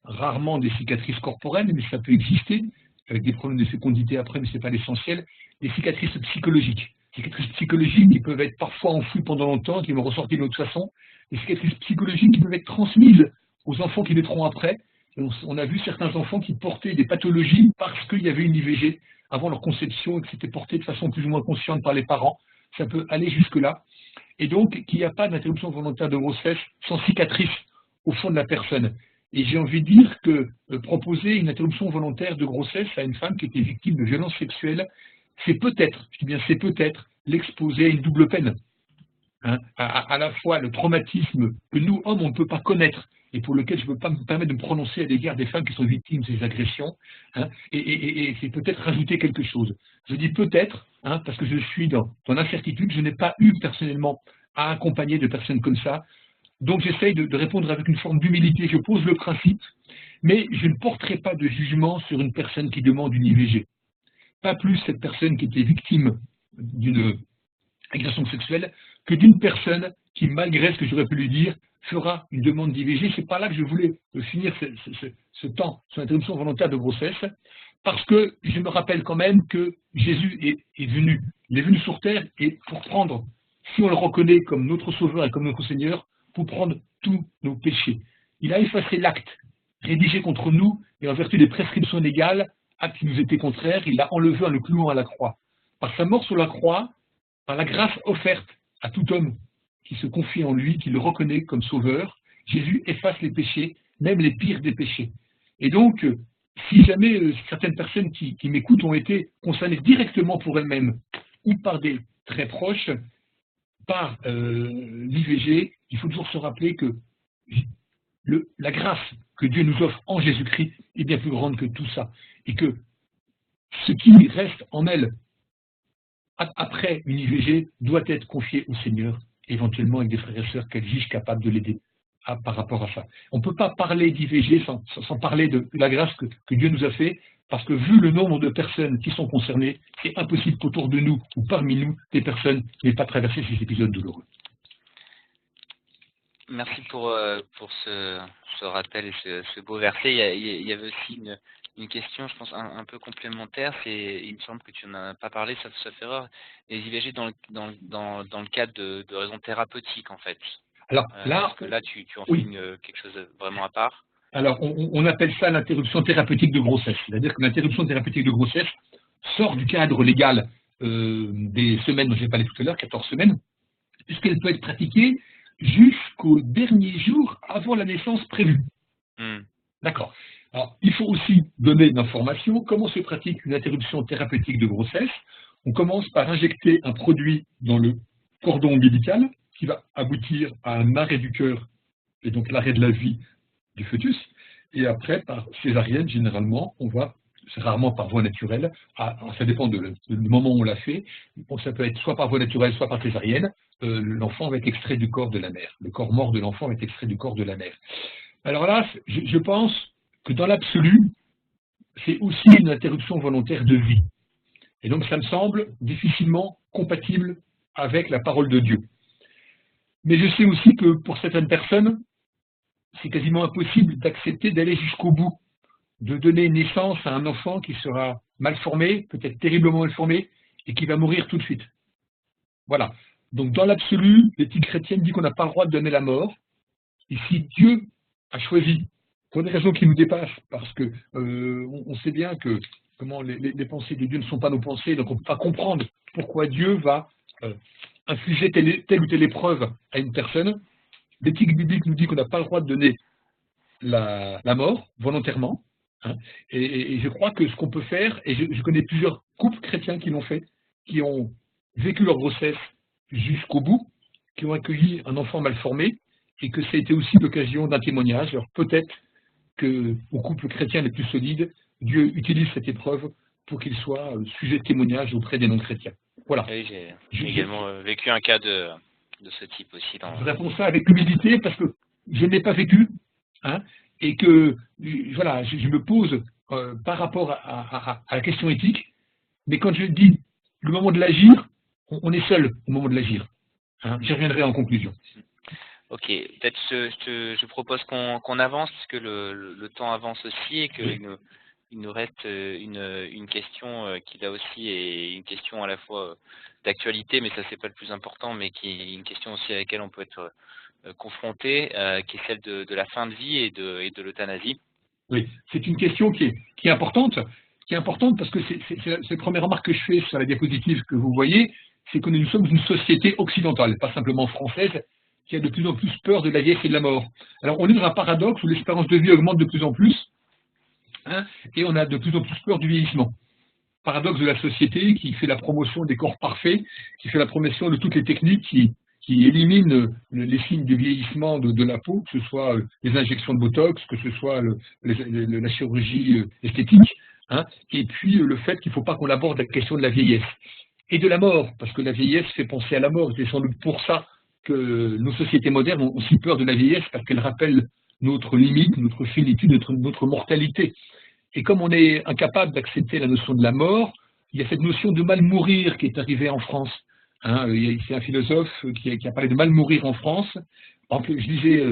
Speaker 2: Rarement des cicatrices corporelles, mais ça peut exister, avec des problèmes de fécondité après, mais ce n'est pas l'essentiel. Des cicatrices psychologiques. Des cicatrices psychologiques qui peuvent être parfois enfouies pendant longtemps, qui vont ressortir d'une autre façon. Des cicatrices psychologiques qui peuvent être transmises aux enfants qui naîtront après. Et on a vu certains enfants qui portaient des pathologies parce qu'il y avait une IVG avant leur conception et que c'était porté de façon plus ou moins consciente par les parents. Ça peut aller jusque-là. Et donc, qu'il n'y a pas d'interruption volontaire de grossesse sans cicatrice au fond de la personne. Et j'ai envie de dire que proposer une interruption volontaire de grossesse à une femme qui était victime de violences sexuelles, c'est peut-être, je dis bien c'est peut-être, l'exposer à une double peine. Hein, à la fois le traumatisme que nous, hommes, on ne peut pas connaître et pour lequel je ne peux pas me permettre de me prononcer à l'égard des femmes qui sont victimes de ces agressions, hein, et c'est peut-être rajouter quelque chose. Je dis peut-être, hein, parce que je suis dans l'incertitude, je n'ai pas eu personnellement à accompagner de personnes comme ça, donc j'essaye de répondre avec une forme d'humilité, je pose le principe, mais je ne porterai pas de jugement sur une personne qui demande une IVG. Pas plus cette personne qui était victime d'une agression sexuelle que d'une personne qui, malgré ce que j'aurais pu lui dire, fera une demande d'IVG. C'est pas là que je voulais finir ce temps sur l'interruption volontaire de grossesse, parce que je me rappelle quand même que Jésus est venu. Il est venu sur terre et pour prendre, si on le reconnaît comme notre Sauveur et comme notre Seigneur, pour prendre tous nos péchés. Il a effacé l'acte rédigé contre nous et en vertu des prescriptions légales, acte qui nous était contraire, il l'a enlevé en le clouant à la croix. Par sa mort sur la croix, par la grâce offerte à tout homme qui se confie en lui, qui le reconnaît comme sauveur, Jésus efface les péchés, même les pires des péchés. Et donc, si jamais certaines personnes qui m'écoutent ont été concernées directement pour elles-mêmes ou par des très proches, par l'IVG, il faut toujours se rappeler que la grâce que Dieu nous offre en Jésus-Christ est bien plus grande que tout ça. Et que ce qui reste en elle après une IVG doit être confié au Seigneur, éventuellement avec des frères et sœurs qu'elle juge capables de l'aider par rapport à ça. On ne peut pas parler d'IVG sans parler de la grâce que Dieu nous a fait, parce que vu le nombre de personnes qui sont concernées, c'est impossible qu'autour de nous ou parmi nous, des personnes n'aient pas traversé ces épisodes douloureux.
Speaker 1: Merci pour ce rappel et ce beau verset. Il y avait aussi une question, je pense, un peu complémentaire. Il me semble que tu n'en as pas parlé, sauf erreur, les IVG dans le cadre de raisons thérapeutiques, en fait.
Speaker 2: Alors là,
Speaker 1: parce que là, tu en fais quelque chose de vraiment à part.
Speaker 2: Alors, on appelle ça l'interruption thérapeutique de grossesse. C'est-à-dire que l'interruption thérapeutique de grossesse sort du cadre légal des semaines dont j'ai parlé tout à l'heure, 14 semaines, puisqu'elle peut être pratiquée jusqu'au dernier jour avant la naissance prévue. D'accord. Alors, il faut aussi donner l'information. Comment se pratique une interruption thérapeutique de grossesse? On commence par injecter un produit dans le cordon ombilical qui va aboutir à un arrêt du cœur et donc l'arrêt de la vie du fœtus. Et après, par césarienne, généralement, c'est rarement par voie naturelle, ça dépend du moment où on l'a fait. Bon, ça peut être soit par voie naturelle, soit par césarienne. L'enfant va être extrait du corps de la mère. Le corps mort de l'enfant va être extrait du corps de la mère. Alors là, je pense que dans l'absolu, c'est aussi une interruption volontaire de vie. Et donc, ça me semble difficilement compatible avec la parole de Dieu. Mais je sais aussi que pour certaines personnes, c'est quasiment impossible d'accepter d'aller jusqu'au bout, de donner naissance à un enfant qui sera mal formé, peut-être terriblement mal formé, et qui va mourir tout de suite. Voilà. Donc, dans l'absolu, l'éthique chrétienne dit qu'on n'a pas le droit de donner la mort. Et si Dieu a choisi, pour des raisons qui nous dépassent, parce que on sait bien que comment les pensées de Dieu ne sont pas nos pensées, donc on ne peut pas comprendre pourquoi Dieu va infliger telle ou telle épreuve à une personne. L'éthique biblique nous dit qu'on n'a pas le droit de donner la mort volontairement. Hein, et je crois que ce qu'on peut faire, et je connais plusieurs couples chrétiens qui l'ont fait, qui ont vécu leur grossesse jusqu'au bout, qui ont accueilli un enfant mal formé, et que ça a été aussi l'occasion d'un témoignage. Alors peut-être qu'au couple chrétien les plus solides, Dieu utilise cette épreuve pour qu'il soit sujet de témoignage auprès des non-chrétiens. Voilà.
Speaker 1: Oui, j'ai également vécu un cas de ce type aussi.
Speaker 2: Je réponds ça avec humilité parce que je n'ai pas vécu, hein, et que voilà, je me pose par rapport à la question éthique, mais quand je dis le moment de l'agir, on est seul au moment de l'agir. Hein, j'y reviendrai en conclusion.
Speaker 1: Ok, peut-être je propose qu'on avance, parce que le temps avance aussi, et qu'il nous reste une question qui là aussi est une question à la fois d'actualité, mais ça c'est pas le plus important, mais qui est une question aussi à laquelle on peut être confronté, qui est celle de la fin de vie et de l'euthanasie.
Speaker 2: Oui, c'est une question qui est importante parce que c'est la première remarque que je fais sur la diapositive que vous voyez, c'est que nous sommes une société occidentale, pas simplement française, qui a de plus en plus peur de la vieillesse et de la mort. Alors on est dans un paradoxe où l'espérance de vie augmente de plus en plus, hein, et on a de plus en plus peur du vieillissement. Paradoxe de la société qui fait la promotion des corps parfaits, qui fait la promotion de toutes les techniques qui éliminent les signes de vieillissement de la peau, que ce soit les injections de Botox, que ce soit la chirurgie esthétique, hein, et puis le fait qu'il ne faut pas qu'on aborde la question de la vieillesse et de la mort, parce que la vieillesse fait penser à la mort. C'est sans doute pour ça que nos sociétés modernes ont aussi peur de la vieillesse, parce qu'elle rappelle notre limite, notre finitude, notre mortalité. Et comme on est incapable d'accepter la notion de la mort, il y a cette notion de mal mourir qui est arrivée en France. Hein, c'est un philosophe qui a parlé de mal mourir en France. Je lisais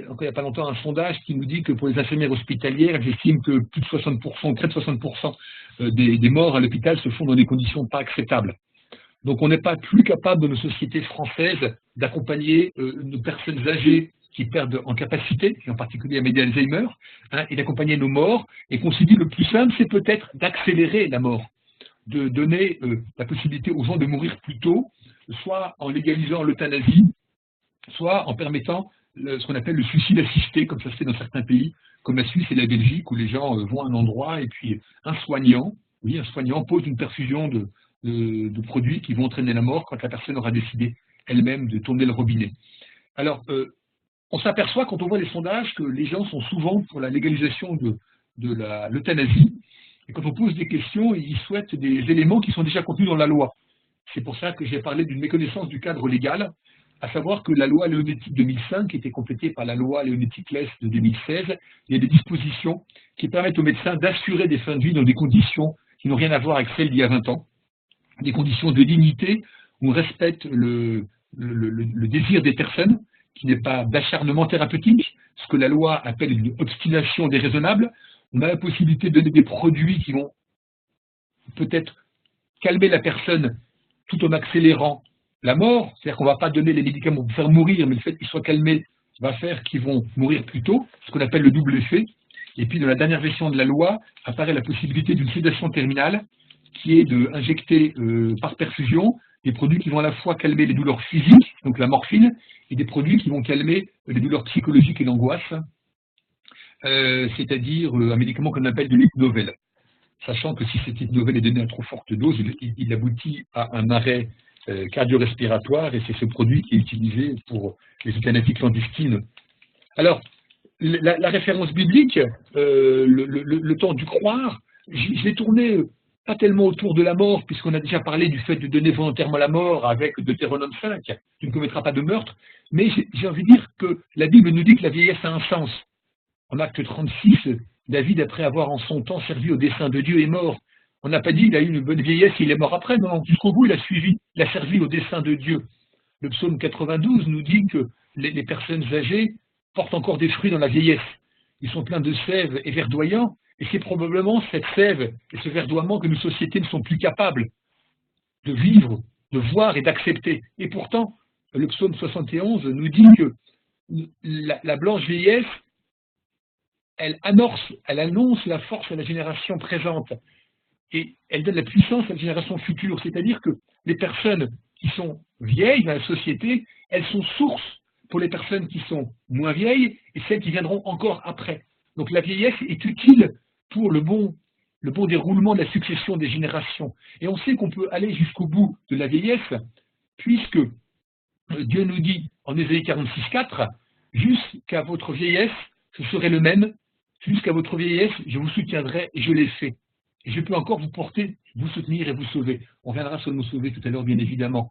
Speaker 2: encore il n'y a pas longtemps un sondage qui nous dit que pour les infirmières hospitalières, j'estime que plus de 60%, près de 60% des morts à l'hôpital se font dans des conditions pas acceptables. Donc on n'est pas plus capable de nos sociétés françaises d'accompagner nos personnes âgées qui perdent en capacité, et en particulier à m'aider Alzheimer, hein, et d'accompagner nos morts, et qu'on s'est dit le plus simple, c'est peut-être d'accélérer la mort, de donner la possibilité aux gens de mourir plus tôt, soit en légalisant l'euthanasie, soit en permettant ce qu'on appelle le suicide assisté, comme ça se fait dans certains pays, comme la Suisse et la Belgique, où les gens vont à un endroit et puis un soignant pose une perfusion de produits qui vont entraîner la mort quand la personne aura décidé elle-même de tourner le robinet. Alors, on s'aperçoit quand on voit les sondages que les gens sont souvent pour la légalisation de l'euthanasie, et quand on pose des questions, ils souhaitent des éléments qui sont déjà contenus dans la loi. C'est pour ça que j'ai parlé d'une méconnaissance du cadre légal, à savoir que la loi Leonetti 2005, qui était complétée par la loi Leonetti-Claes de 2016, il y a des dispositions qui permettent aux médecins d'assurer des fins de vie dans des conditions qui n'ont rien à voir avec celles d'il y a 20 ans, des conditions de dignité où on respecte le désir des personnes, qui n'est pas d'acharnement thérapeutique, ce que la loi appelle une obstination déraisonnable. On a la possibilité de donner des produits qui vont peut-être calmer la personne tout en accélérant la mort, c'est-à-dire qu'on ne va pas donner les médicaments pour faire mourir, mais le fait qu'ils soient calmés va faire qu'ils vont mourir plus tôt, ce qu'on appelle le double effet. Et puis dans la dernière version de la loi apparaît la possibilité d'une sédation terminale, qui est d'injecter par perfusion des produits qui vont à la fois calmer les douleurs physiques, donc la morphine, et des produits qui vont calmer les douleurs psychologiques et l'angoisse, c'est-à-dire un médicament qu'on appelle de l'hypnovel. Sachant que si cette hypnovel est donnée à trop forte dose, il aboutit à un arrêt cardio-respiratoire, et c'est ce produit qui est utilisé pour les euthanasies clandestines. Alors, la référence biblique, le temps du croire, je l'ai tourné pas tellement autour de la mort, puisqu'on a déjà parlé du fait de donner volontairement la mort avec Deutéronome 5, tu ne commettras pas de meurtre, mais j'ai envie de dire que la Bible nous dit que la vieillesse a un sens. En acte 36, David, après avoir en son temps servi au dessein de Dieu, est mort. On n'a pas dit qu'il a eu une bonne vieillesse, il est mort après, non, jusqu'au bout il a servi au dessein de Dieu. Le psaume 92 nous dit que les personnes âgées portent encore des fruits dans la vieillesse. Ils sont pleins de sève et verdoyants, et c'est probablement cette sève et ce verdoiement que nos sociétés ne sont plus capables de vivre, de voir et d'accepter. Et pourtant, le psaume 71 nous dit que la blanche vieillesse, elle annonce la force à la génération présente, et elle donne la puissance à la génération future. C'est-à-dire que les personnes qui sont vieilles dans la société, elles sont source pour les personnes qui sont moins vieilles et celles qui viendront encore après. Donc la vieillesse est utile pour le bon déroulement de la succession des générations. Et on sait qu'on peut aller jusqu'au bout de la vieillesse, puisque Dieu nous dit en Ésaïe 46,4, « Jusqu'à votre vieillesse, ce serait le même, jusqu'à votre vieillesse, je vous soutiendrai et je l'ai fait. Et je peux encore vous porter, vous soutenir et vous sauver. » On viendra sur le mot sauver tout à l'heure, bien évidemment.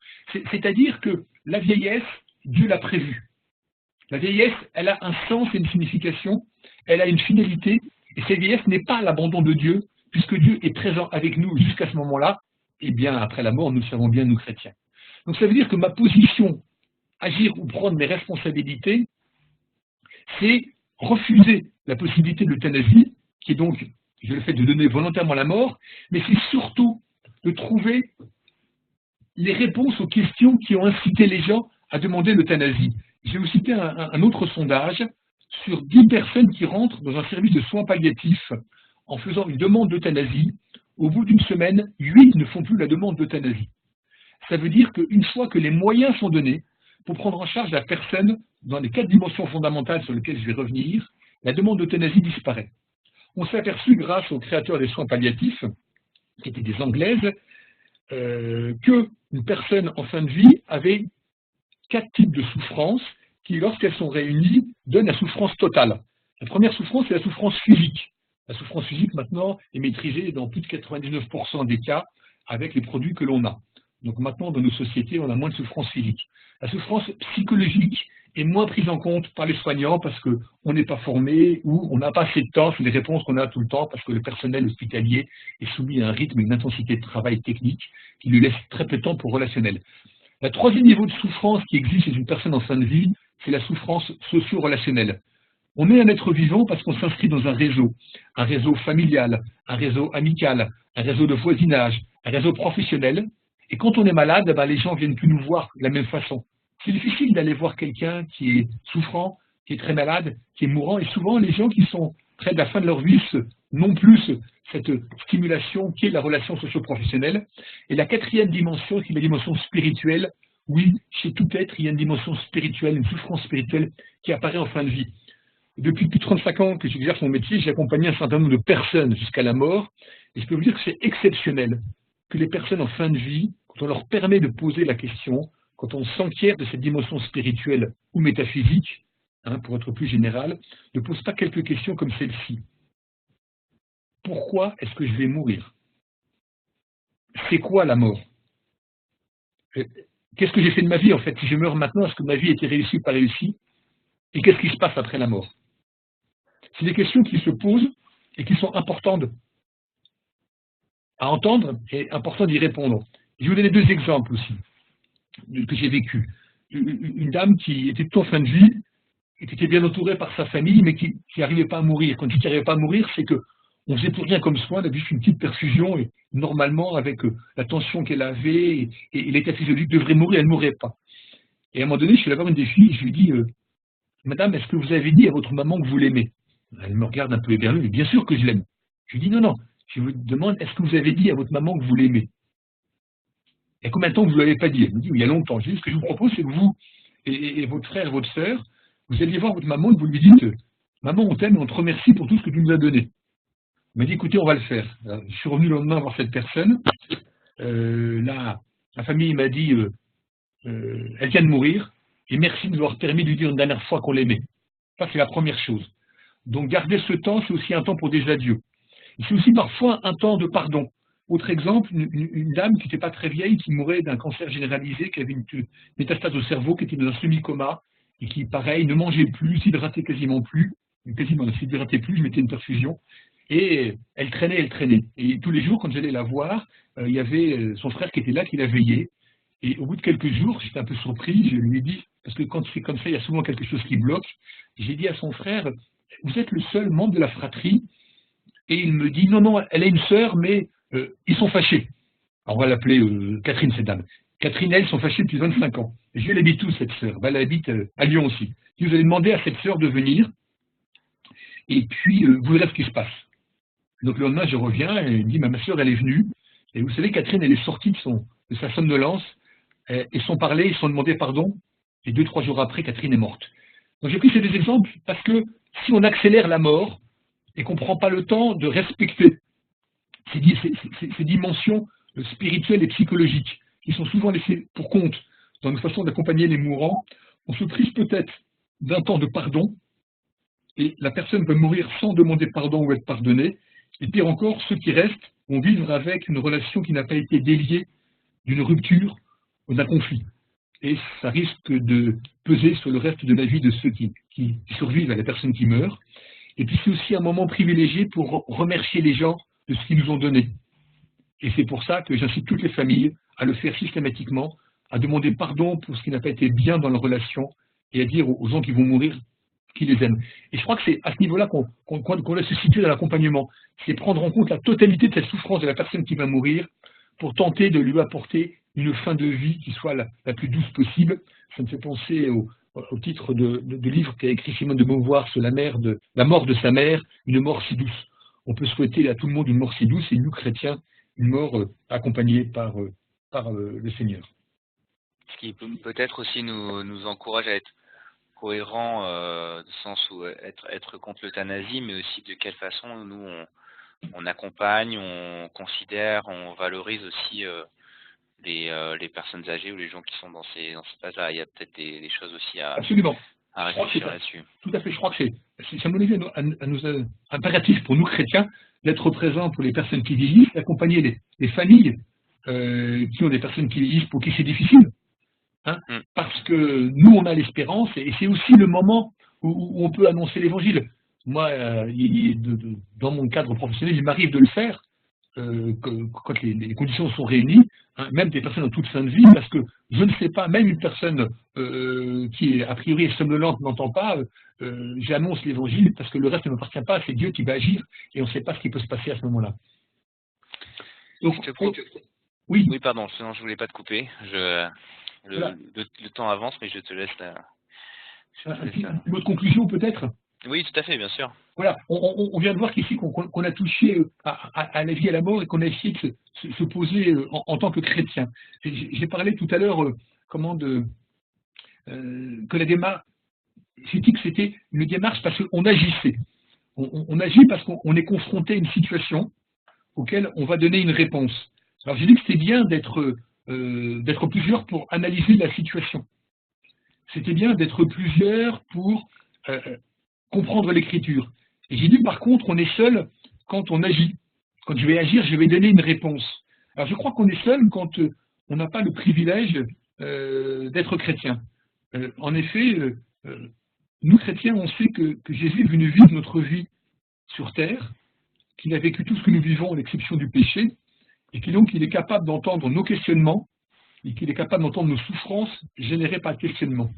Speaker 2: C'est-à-dire que la vieillesse, Dieu l'a prévue. La vieillesse, elle a un sens et une signification, elle a une finalité, et cette vieillesse n'est pas l'abandon de Dieu, puisque Dieu est présent avec nous jusqu'à ce moment-là, et bien après la mort, nous le savons bien, nous chrétiens. Donc ça veut dire que ma position, agir ou prendre mes responsabilités, c'est refuser la possibilité de l'euthanasie, qui est donc, je le fais de donner volontairement la mort, mais c'est surtout de trouver les réponses aux questions qui ont incité les gens à demander l'euthanasie. Je vais vous citer un autre sondage sur 10 personnes qui rentrent dans un service de soins palliatifs en faisant une demande d'euthanasie. Au bout d'une semaine, 8 ne font plus la demande d'euthanasie. Ça veut dire qu'une fois que les moyens sont donnés pour prendre en charge la personne dans les 4 dimensions fondamentales sur lesquelles je vais revenir, la demande d'euthanasie disparaît. On s'est aperçu, grâce aux créateurs des soins palliatifs, qui étaient des Anglaises, qu'une personne en fin de vie avait 4 types de souffrances qui, lorsqu'elles sont réunies, donnent la souffrance totale. La première souffrance, c'est la souffrance physique. La souffrance physique, maintenant, est maîtrisée dans plus de 99% des cas avec les produits que l'on a. Donc maintenant, dans nos sociétés, on a moins de souffrance physique. La souffrance psychologique est moins prise en compte par les soignants parce qu'on n'est pas formé ou on n'a pas assez de temps, c'est les réponses qu'on a tout le temps parce que le personnel hospitalier est soumis à un rythme et une intensité de travail technique qui lui laisse très peu de temps pour relationnel. Le troisième niveau de souffrance qui existe chez une personne en fin de vie, c'est la souffrance socio-relationnelle. On est un être vivant parce qu'on s'inscrit dans un réseau familial, un réseau amical, un réseau de voisinage, un réseau professionnel. Et quand on est malade, les gens ne viennent plus nous voir de la même façon. C'est difficile d'aller voir quelqu'un qui est souffrant, qui est très malade, qui est mourant. Et souvent, les gens qui sont près de la fin de leur vie n'ont plus cette stimulation qui est la relation socio-professionnelle. Et la quatrième dimension, qui est la dimension spirituelle. Oui, chez tout être, il y a une dimension spirituelle, une souffrance spirituelle qui apparaît en fin de vie. Depuis plus de 35 ans que j'exerce mon métier, j'ai accompagné un certain nombre de personnes jusqu'à la mort. Et je peux vous dire que c'est exceptionnel que les personnes en fin de vie, quand on leur permet de poser la question, quand on s'enquiert de cette dimension spirituelle ou métaphysique, pour être plus général, ne posent pas quelques questions comme celle-ci. Pourquoi est-ce que je vais mourir? C'est quoi la mort? Qu'est-ce que j'ai fait de ma vie en fait? Si je meurs maintenant, est-ce que ma vie était réussie ou pas réussie? Et qu'est-ce qui se passe après la mort? C'est des questions qui se posent et qui sont importantes à entendre et importantes d'y répondre. Je vais vous donner 2 exemples aussi que j'ai vécu. Une dame qui était tout en fin de vie, et qui était bien entourée par sa famille, mais qui n'arrivait pas à mourir. Quand je dis qu'il n'arrivait pas à mourir, c'est qu'on ne faisait plus rien comme soin, on avait juste une petite perfusion, et normalement, avec la tension qu'elle avait et l'état physiologique, devrait mourir, elle ne mourrait pas. Et à un moment donné, je suis allé voir une des filles, je lui dis Madame, est-ce que vous avez dit à votre maman que vous l'aimez? Elle me regarde un peu ébernue, mais bien sûr que je l'aime. Je lui dis non, je vous demande, est-ce que vous avez dit à votre maman que vous l'aimez? Il y a combien de temps que vous ne l'avez pas dit? Elle me dit il y a longtemps. Je dis ce que je vous propose, c'est que vous et votre frère et votre sœur, vous alliez voir votre maman et vous lui dites maman, on t'aime et on te remercie pour tout ce que tu nous as donné. Elle m'a dit écoutez, on va le faire. Alors, je suis revenu le lendemain voir cette personne. Là, la famille m'a dit elle vient de mourir et merci de nous avoir permis de lui dire une dernière fois qu'on l'aimait. Ça, c'est la première chose. Donc, garder ce temps, c'est aussi un temps pour des adieux. Et c'est aussi parfois un temps de pardon. Autre exemple, une dame qui n'était pas très vieille, qui mourait d'un cancer généralisé, qui avait une métastase au cerveau, qui était dans un semi-coma, et qui, pareil, ne mangeait plus, s'hydratait quasiment plus, ne s'hydratait plus, je mettais une perfusion, et elle traînait. Et tous les jours, quand j'allais la voir, il y avait son frère qui était là, qui la veillait, et au bout de quelques jours, j'étais un peu surpris, je lui ai dit, parce que quand c'est comme ça, il y a souvent quelque chose qui bloque. J'ai dit à son frère, vous êtes le seul membre de la fratrie, et il me dit, non, non, elle a une sœur, mais ils sont fâchés. Alors, on va l'appeler Catherine, cette dame. Catherine et elle sont fâchées depuis 25 ans. Et je lui ai habite où, cette sœur? Elle habite à Lyon aussi. Vous allez demander à cette sœur de venir, et puis vous verrez ce qui se passe. Donc le lendemain, je reviens, et il me dit, ma sœur, elle est venue, et vous savez, Catherine, elle est sortie de sa somnolence, ils sont parlé, ils se sont demandé pardon, et 2-3 jours après, Catherine est morte. Donc j'ai pris ces deux exemples, parce que si on accélère la mort, et qu'on ne prend pas le temps de respecter ces dimensions spirituelles et psychologiques, qui sont souvent laissées pour compte dans nos façons d'accompagner les mourants, on se prive peut-être d'un temps de pardon, et la personne va mourir sans demander pardon ou être pardonnée, et pire encore, ceux qui restent vont vivre avec une relation qui n'a pas été déliée d'une rupture ou d'un conflit. Et ça risque de peser sur le reste de la vie de ceux qui survivent à la personne qui meurt. Et puis c'est aussi un moment privilégié pour remercier les gens de ce qu'ils nous ont donné. Et c'est pour ça que j'incite toutes les familles à le faire systématiquement, à demander pardon pour ce qui n'a pas été bien dans leur relation et à dire aux gens qui vont mourir qu'ils les aiment. Et je crois que c'est à ce niveau-là qu'on doit se situer dans l'accompagnement. C'est prendre en compte la totalité de cette souffrance de la personne qui va mourir pour tenter de lui apporter une fin de vie qui soit la plus douce possible. Ça me fait penser au titre de livre qu'a écrit Simone de Beauvoir sur la mort de sa mère, une mort si douce. On peut souhaiter à tout le monde une mort si douce et nous, chrétiens, une mort accompagnée par le Seigneur.
Speaker 1: Ce qui peut-être aussi nous encourage à être cohérent, dans le sens où être contre l'euthanasie, mais aussi de quelle façon nous on accompagne, on considère, on valorise aussi les personnes âgées ou les gens qui sont dans ces phases-là. Il y a peut-être des choses aussi à réfléchir là-dessus.
Speaker 2: Tout à fait, je crois que c'est à mon avis un impératif pour nous chrétiens d'être présents pour les personnes qui vieillissent, d'accompagner les familles qui ont des personnes qui vieillissent pour qui c'est difficile. Parce que nous, on a l'espérance et c'est aussi le moment où on peut annoncer l'évangile. Moi, dans mon cadre professionnel, il m'arrive de le faire quand les conditions sont réunies, même des personnes en toute fin de vie, parce que je ne sais pas, même une personne qui a priori est somnolente n'entend pas, j'annonce l'évangile parce que le reste ne m'appartient pas, c'est Dieu qui va agir et on ne sait pas ce qui peut se passer à ce moment-là.
Speaker 1: Donc, oui, pardon, sinon je ne voulais pas te couper. Le temps avance, mais je te laisse
Speaker 2: une autre conclusion peut-être?
Speaker 1: Oui, tout à fait, bien sûr.
Speaker 2: Voilà, on vient de voir qu'ici qu'on a touché à la vie et à la mort et qu'on a essayé de se poser en tant que chrétien. J'ai parlé tout à l'heure que la démarche, j'ai dit que c'était une démarche parce qu'on agissait. On agit parce qu'on est confronté à une situation auquel on va donner une réponse. Alors j'ai dit que c'était bien d'être plusieurs pour analyser la situation. C'était bien d'être plusieurs pour comprendre l'écriture. Et j'ai dit par contre, on est seul quand on agit. Quand je vais agir, je vais donner une réponse. Alors je crois qu'on est seul quand on n'a pas le privilège d'être chrétien. En effet, nous chrétiens, on sait que Jésus est venu vivre notre vie sur terre, qu'il a vécu tout ce que nous vivons à l'exception du péché, et qu'il est capable d'entendre nos questionnements, et qu'il est capable d'entendre nos souffrances générées par le questionnement.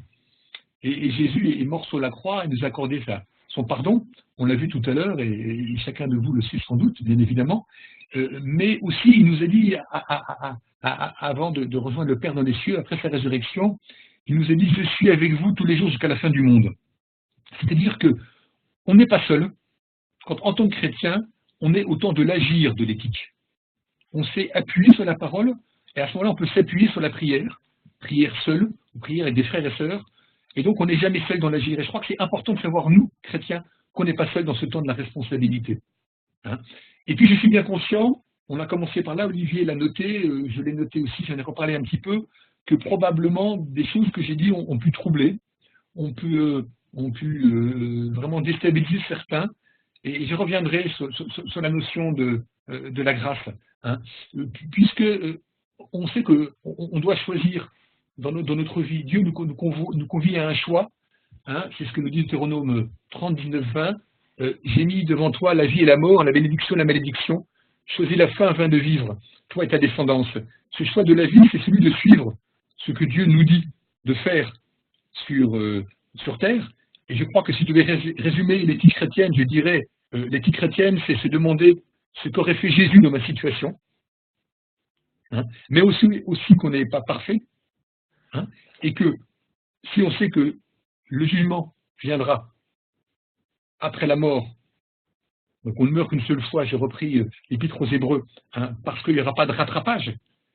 Speaker 2: Et Jésus est mort sur la croix et nous a accordé son pardon. On l'a vu tout à l'heure, et chacun de vous le sait sans doute, bien évidemment. Mais aussi, il nous a dit, avant de rejoindre le Père dans les cieux, après sa résurrection, il nous a dit « Je suis avec vous tous les jours jusqu'à la fin du monde ». C'est-à-dire qu'on n'est pas seul. Quand, en tant que chrétien, on est au temps de l'agir de l'éthique. On s'est appuyé sur la parole, et à ce moment-là, on peut s'appuyer sur la prière seule, ou prière avec des frères et sœurs, et donc on n'est jamais seul dans l'agir. Et je crois que c'est important de savoir, nous, chrétiens, qu'on n'est pas seul dans ce temps de la responsabilité. Et puis je suis bien conscient, on a commencé par là, Olivier l'a noté, je l'ai noté aussi, j'en ai reparlé un petit peu, que probablement des choses que j'ai dit ont pu troubler, ont pu vraiment déstabiliser certains, et je reviendrai sur la notion de la grâce, puisque on sait qu'on doit choisir dans notre vie. Dieu nous convie à un choix, c'est ce que nous dit Deutéronome 30, 19, 20, j'ai mis devant toi la vie et la mort, la bénédiction et la malédiction, choisis la fin afin de vivre, toi et ta descendance. Ce choix de la vie, c'est celui de suivre ce que Dieu nous dit de faire, sur Terre. Et je crois que si tu devais résumer l'éthique chrétienne, je dirais, l'éthique chrétienne, c'est se demander ce qu'aurait fait Jésus dans ma situation, hein, mais aussi qu'on n'est pas parfait, hein, et que si on sait que le jugement viendra après la mort, donc on ne meurt qu'une seule fois, j'ai repris l'Épître aux Hébreux, hein, parce qu'il n'y aura pas de rattrapage.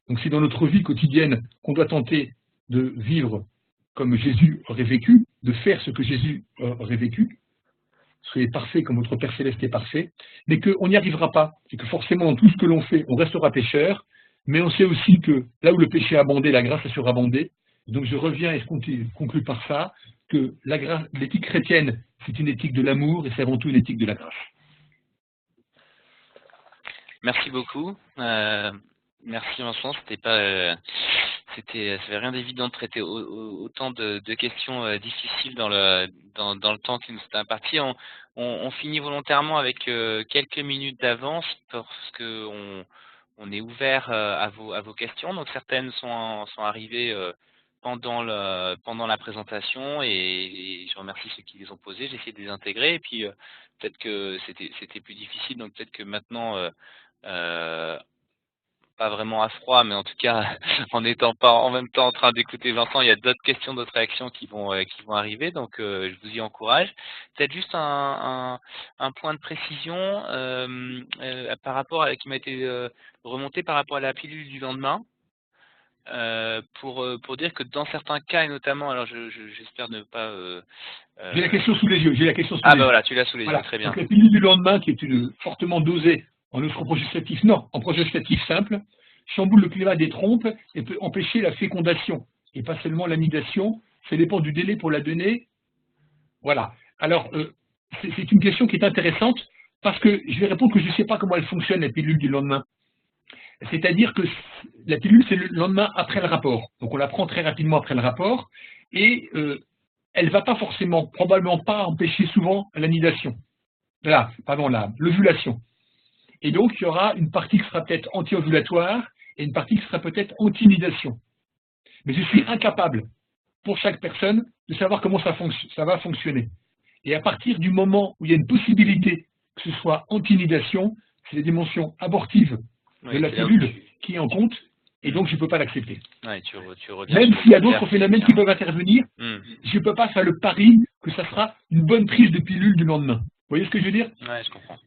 Speaker 2: Donc c'est dans notre vie quotidienne qu'on doit tenter de vivre comme Jésus aurait vécu, de faire ce que Jésus aurait vécu. Soyez parfait comme votre Père Céleste est parfait, mais qu'on n'y arrivera pas, et que forcément dans tout ce que l'on fait, on restera pécheur, mais on sait aussi que là où le péché a abondé, la grâce a surabondé. Donc je reviens et je conclue par ça, que l'éthique chrétienne, c'est une éthique de l'amour et c'est avant tout une éthique de la grâce.
Speaker 1: Merci beaucoup. Merci Vincent, ça avait rien d'évident de traiter autant de questions difficiles dans le temps qui nous est imparti. On finit volontairement avec quelques minutes d'avance parce que on est ouvert à vos questions. Donc certaines sont arrivées pendant la présentation et je remercie ceux qui les ont posées. J'ai essayé de les intégrer et puis peut-être que c'était plus difficile, donc peut-être que maintenant pas vraiment à froid, mais en tout cas, en n'étant pas en même temps en train d'écouter Vincent, il y a d'autres questions, d'autres réactions qui vont arriver, donc je vous y encourage. Peut-être juste un point de précision par rapport qui m'a été remonté par rapport à la pilule du lendemain. Pour dire que dans certains cas, et notamment, alors j'espère ne pas...
Speaker 2: J'ai la question sous les yeux,
Speaker 1: bah voilà, tu l'as sous les yeux, très bien.
Speaker 2: Donc la pilule du lendemain, qui est fortement dosée en progestatif, non, en progestatif simple, chamboule le climat des trompes et peut empêcher la fécondation, et pas seulement l'anidation, ça dépend du délai pour la donner. Voilà. Alors, c'est une question qui est intéressante, parce que je vais répondre que je ne sais pas comment elle fonctionne, la pilule du lendemain. C'est-à-dire que la pilule, c'est le lendemain après le rapport. Donc on la prend très rapidement après le rapport, et elle ne va pas forcément, probablement pas empêcher souvent l'anidation. L'ovulation. Et donc, il y aura une partie qui sera peut-être anti-ovulatoire et une partie qui sera peut-être anti-nidation. Mais je suis incapable, pour chaque personne, de savoir comment ça va fonctionner. Et à partir du moment où il y a une possibilité que ce soit anti-nidation, c'est les dimensions abortives de la pilule qui est en compte, et donc je ne peux pas l'accepter.
Speaker 1: Ouais,
Speaker 2: même s'il y a d'autres phénomènes qui peuvent intervenir, je ne peux pas faire le pari que ça sera une bonne prise de pilule du lendemain. Vous voyez ce que je veux dire?
Speaker 1: Ouais, je comprends.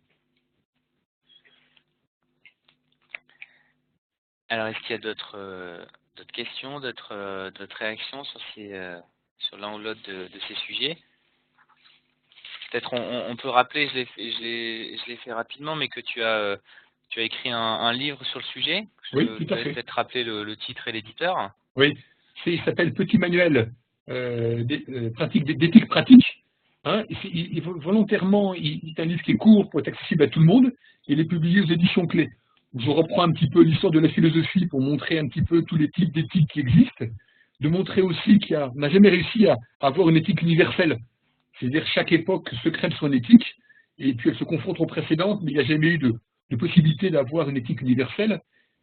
Speaker 1: Alors, est-ce qu'il y a d'autres questions, d'autres réactions sur l'un ou l'autre de ces sujets? Peut-être on peut rappeler, je l'ai fait rapidement, mais que tu as écrit un livre sur le sujet.
Speaker 2: Oui, tout à fait.
Speaker 1: Peut-être rappeler le titre et l'éditeur.
Speaker 2: Oui, il s'appelle Petit manuel d'éthique pratique. Hein, volontairement, il est un livre qui est court pour être accessible à tout le monde. Il est publié aux éditions Clés. Je reprends un petit peu l'histoire de la philosophie pour montrer un petit peu tous les types d'éthiques qui existent, de montrer aussi qu'on n'a jamais réussi à avoir une éthique universelle. C'est-à-dire chaque époque se crée son éthique, et puis elle se confronte aux précédentes, mais il n'y a jamais eu de possibilité d'avoir une éthique universelle.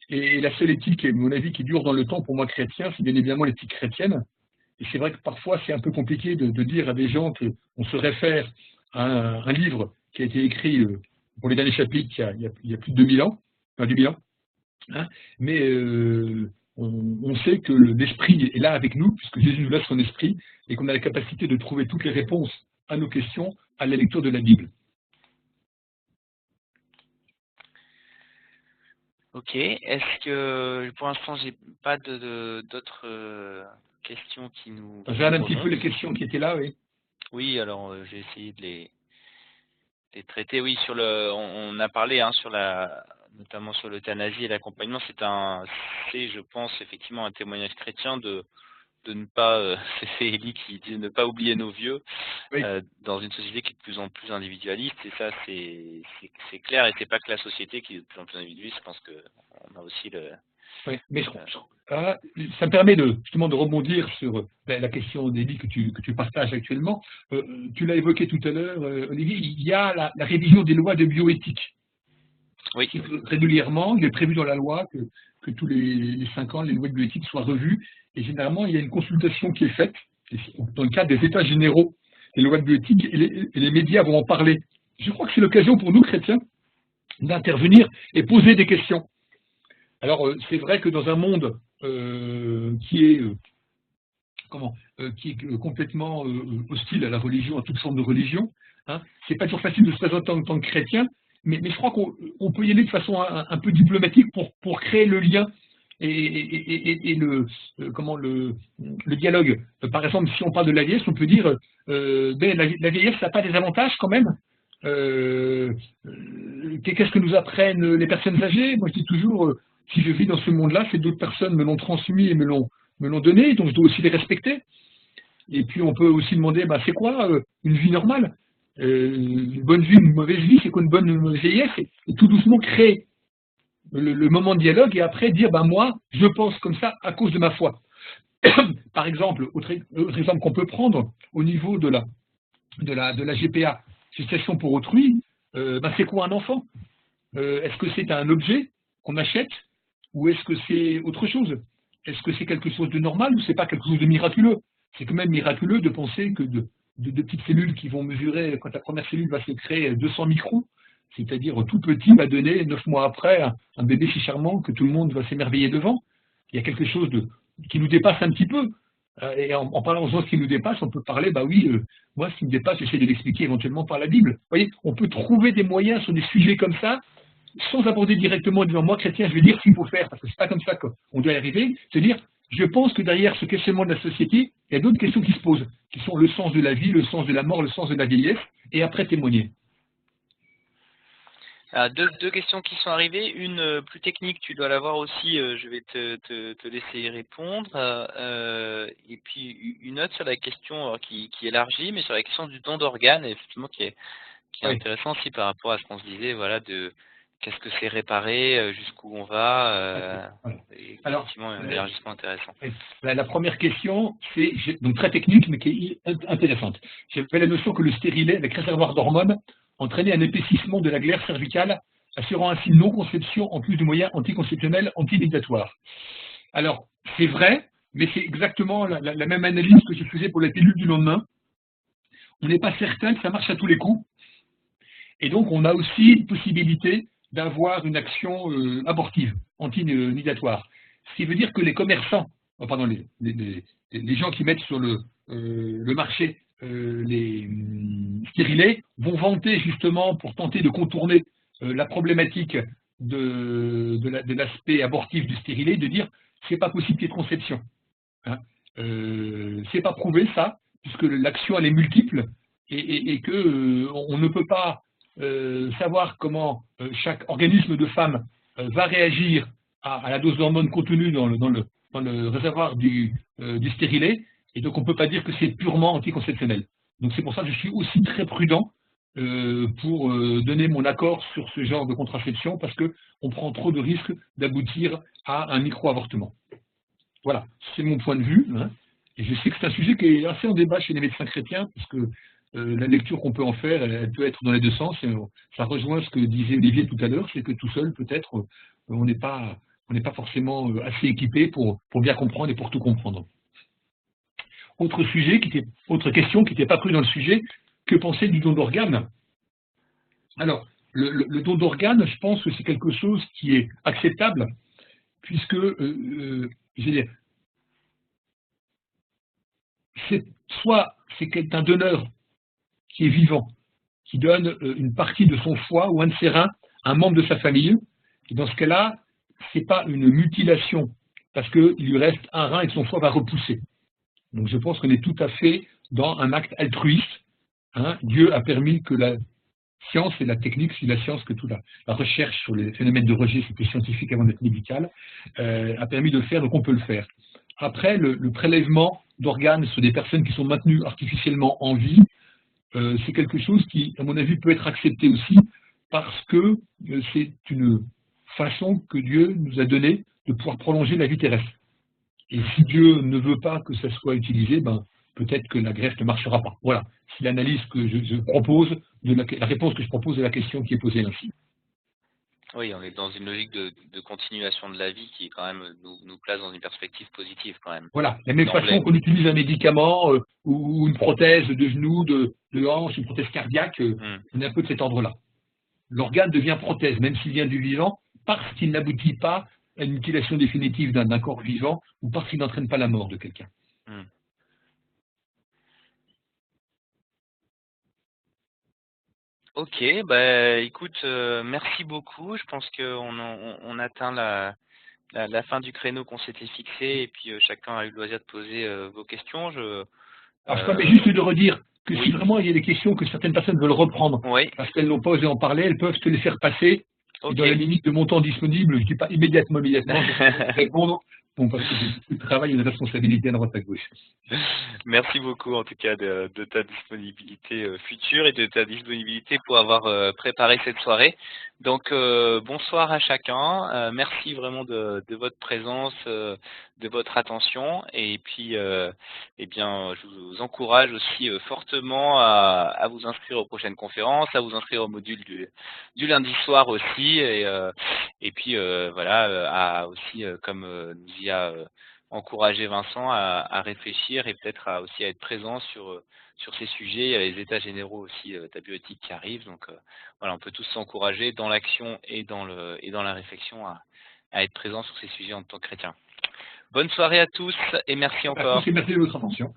Speaker 2: Et la seule éthique, à mon avis, qui dure dans le temps pour moi chrétien, c'est bien évidemment l'éthique chrétienne. Et c'est vrai que parfois c'est un peu compliqué de dire à des gens qu'on se réfère à un livre qui a été écrit pour les derniers chapitres il y a plus de 2000 ans, enfin 2000 ans, hein, mais on sait que l'esprit est là avec nous, puisque Jésus nous laisse son esprit, et qu'on a la capacité de trouver toutes les réponses à nos questions à la lecture de la Bible.
Speaker 1: Ok, est-ce que pour l'instant j'ai pas d'autres questions qui nous...
Speaker 2: Je regarde un petit peu les questions qui étaient là, oui.
Speaker 1: Oui, alors j'ai essayé de les traiter. Oui, on a parlé notamment sur l'euthanasie et l'accompagnement. C'est, je pense, effectivement un témoignage chrétien de ne pas, c'est Élie qui dit ne pas oublier nos vieux, oui. Dans une société qui est de plus en plus individualiste, et ça c'est clair, et c'est pas que la société qui est de plus en plus individualiste, je pense qu'on a aussi le...
Speaker 2: Oui, mais ça me permet justement de rebondir sur la question d'Élie que tu partages actuellement. Tu l'as évoqué tout à l'heure, Olivier, il y a la révision des lois de bioéthique.
Speaker 1: Oui.
Speaker 2: Régulièrement, il est prévu dans la loi que tous les 5 ans, les lois de bioéthique soient revues. Et généralement, il y a une consultation qui est faite dans le cadre des états généraux des lois de bioéthique, et les médias vont en parler. Je crois que c'est l'occasion pour nous, chrétiens, d'intervenir et poser des questions. Alors, c'est vrai que dans un monde qui est complètement hostile à la religion, à toute forme de religion, hein, c'est pas toujours facile de se présenter en tant que chrétien, mais je crois qu'on peut y aller de façon un peu diplomatique pour créer le lien et le dialogue. Par exemple, si on parle de la vieillesse, on peut dire la vieillesse, ça n'a pas des avantages quand même. Qu'est-ce que nous apprennent les personnes âgées? Moi, je dis toujours, si je vis dans ce monde-là, c'est d'autres personnes me l'ont transmis et me l'ont donné, donc je dois aussi les respecter. Et puis, on peut aussi demander, c'est quoi une vie normale? Une bonne vie, une mauvaise vie, c'est quoi une bonne vieillesse? Et tout doucement créer le moment de dialogue et après dire, moi, je pense comme ça à cause de ma foi. Par exemple, autre exemple qu'on peut prendre au niveau de la GPA, gestation pour autrui, c'est quoi un enfant? Est-ce que c'est un objet qu'on achète ou est-ce que c'est autre chose? Est-ce que c'est quelque chose de normal ou c'est pas quelque chose de miraculeux? C'est quand même miraculeux de penser que de petites cellules qui vont mesurer, quand la première cellule va se créer 200 microns, c'est-à-dire tout petit va donner 9 mois après un bébé si charmant que tout le monde va s'émerveiller devant. Il y a quelque chose qui nous dépasse un petit peu. Et en parlant aux autres qui nous dépassent, on peut parler, moi ce qui me dépasse, j'essaie de l'expliquer éventuellement par la Bible. Vous voyez, on peut trouver des moyens sur des sujets comme ça, sans aborder directement en disant, moi chrétien, je vais dire ce qu'il faut faire, parce que c'est pas comme ça qu'on doit y arriver, c'est dire, je pense que derrière ce questionnement de la société, il y a d'autres questions qui se posent, qui sont le sens de la vie, le sens de la mort, le sens de la vieillesse, et après témoigner.
Speaker 1: Deux questions qui sont arrivées, une plus technique, tu dois l'avoir aussi, je vais te laisser y répondre, et puis une autre sur la question qui élargit, mais sur la question du don d'organes, effectivement qui est oui. Intéressant aussi par rapport à ce qu'on se disait, voilà, de qu'est-ce que c'est réparer, jusqu'où on va,
Speaker 2: Alors,
Speaker 1: effectivement un élargissement intéressant.
Speaker 2: La première question, c'est donc très technique, mais qui est intéressante. J'avais la notion que le stérilet, avec réservoir d'hormones, entraînait un épaississement de la glaire cervicale, assurant ainsi une non-conception en plus de moyens anticonceptionnels anti-nidatoires. Alors, c'est vrai, mais c'est exactement la même analyse que je faisais pour la pilule du lendemain. On n'est pas certain que ça marche à tous les coups. Et donc, on a aussi une possibilité d'avoir une action abortive, anti-nidatoire. Ce qui veut dire que les commerçants, les gens qui mettent sur le marché les stérilets vont vanter justement pour tenter de contourner la problématique de l'aspect abortif du stérilet, de dire c'est pas possible qu'il y ait de conception. Hein. C'est pas prouvé ça, puisque l'action elle est multiple et que on ne peut pas savoir comment chaque organisme de femme va réagir à la dose d'hormones contenue dans le réservoir du stérilet, et donc on ne peut pas dire que c'est purement anticonceptionnel. Donc c'est pour ça que je suis aussi très prudent pour donner mon accord sur ce genre de contraception, parce qu'on prend trop de risques d'aboutir à un micro-avortement. Voilà, c'est mon point de vue, hein, et je sais que c'est un sujet qui est assez en débat chez les médecins chrétiens, parce que la lecture qu'on peut en faire, elle peut être dans les deux sens, et ça rejoint ce que disait Olivier tout à l'heure, c'est que tout seul, peut-être, on n'est pas forcément assez équipé pour bien comprendre et pour tout comprendre. Autre question qui n'était pas prise dans le sujet, que penser du don d'organes? Alors, le don d'organes, je pense que c'est quelque chose qui est acceptable, puisque, soit c'est un donneur qui est vivant, qui donne une partie de son foie ou un de ses reins à un membre de sa famille, et dans ce cas-là, ce n'est pas une mutilation, parce qu'il lui reste un rein et que son foie va repousser. Donc je pense qu'on est tout à fait dans un acte altruiste. Hein. Dieu a permis que la science et la technique, c'est la science que toute la recherche sur les phénomènes de rejet, c'était scientifique avant d'être médical, a permis de le faire, donc on peut le faire. Après, le prélèvement d'organes sur des personnes qui sont maintenues artificiellement en vie, c'est quelque chose qui, à mon avis, peut être accepté aussi, parce que c'est une façon que Dieu nous a donnée de pouvoir prolonger la vie terrestre. Et si Dieu ne veut pas que ça soit utilisé, peut-être que la greffe ne marchera pas. Voilà, c'est l'analyse que je propose, la réponse que je propose à la question qui est posée ainsi.
Speaker 1: Oui, on est dans une logique de continuation de la vie qui quand même nous place dans une perspective positive quand même,
Speaker 2: Voilà, de la même
Speaker 1: d'emblée.
Speaker 2: façon qu'on utilise un médicament ou une prothèse de genou, de hanche, une prothèse cardiaque,
Speaker 1: Mmh.
Speaker 2: on est un peu de cet ordre-là. L'organe devient prothèse, même s'il vient du vivant, parce qu'il n'aboutit pas à une mutilation définitive d'un corps vivant ou parce qu'il n'entraîne pas la mort de quelqu'un.
Speaker 1: Mmh. OK, bah, écoute, merci beaucoup. Je pense qu'on atteint la fin du créneau qu'on s'était fixé et puis, chacun a eu le loisir de poser, vos questions.
Speaker 2: Alors, je permets juste
Speaker 1: Heu,
Speaker 2: de redire que si
Speaker 1: oui,
Speaker 2: vraiment il y a des questions que certaines personnes veulent reprendre
Speaker 1: oui,
Speaker 2: parce qu'elles n'ont pas osé en parler, elles peuvent te les faire passer. Et dans la
Speaker 1: OK.
Speaker 2: limite de mon temps disponible, je ne dis pas immédiatement, j'essaierai de répondre. Bon, parce que j'ai beaucoup de travail et de responsabilité à droite à gauche.
Speaker 1: Merci beaucoup en tout cas de ta disponibilité future et de ta disponibilité pour avoir préparé cette soirée. Donc bonsoir à chacun. Merci vraiment de votre présence, de votre attention. Et puis eh bien, je vous encourage aussi fortement à vous inscrire aux prochaines conférences, à vous inscrire au module du lundi soir aussi. Et puis voilà, à aussi, comme nous y a encourager Vincent à réfléchir et peut-être aussi à être présent sur ces sujets. Il y a les états généraux aussi d'abiotique qui arrivent. Donc voilà, on peut tous s'encourager dans l'action et dans la réflexion à être présent sur ces sujets en tant que chrétien. Bonne soirée à tous et merci
Speaker 2: À tous
Speaker 1: encore.
Speaker 2: et merci de votre attention.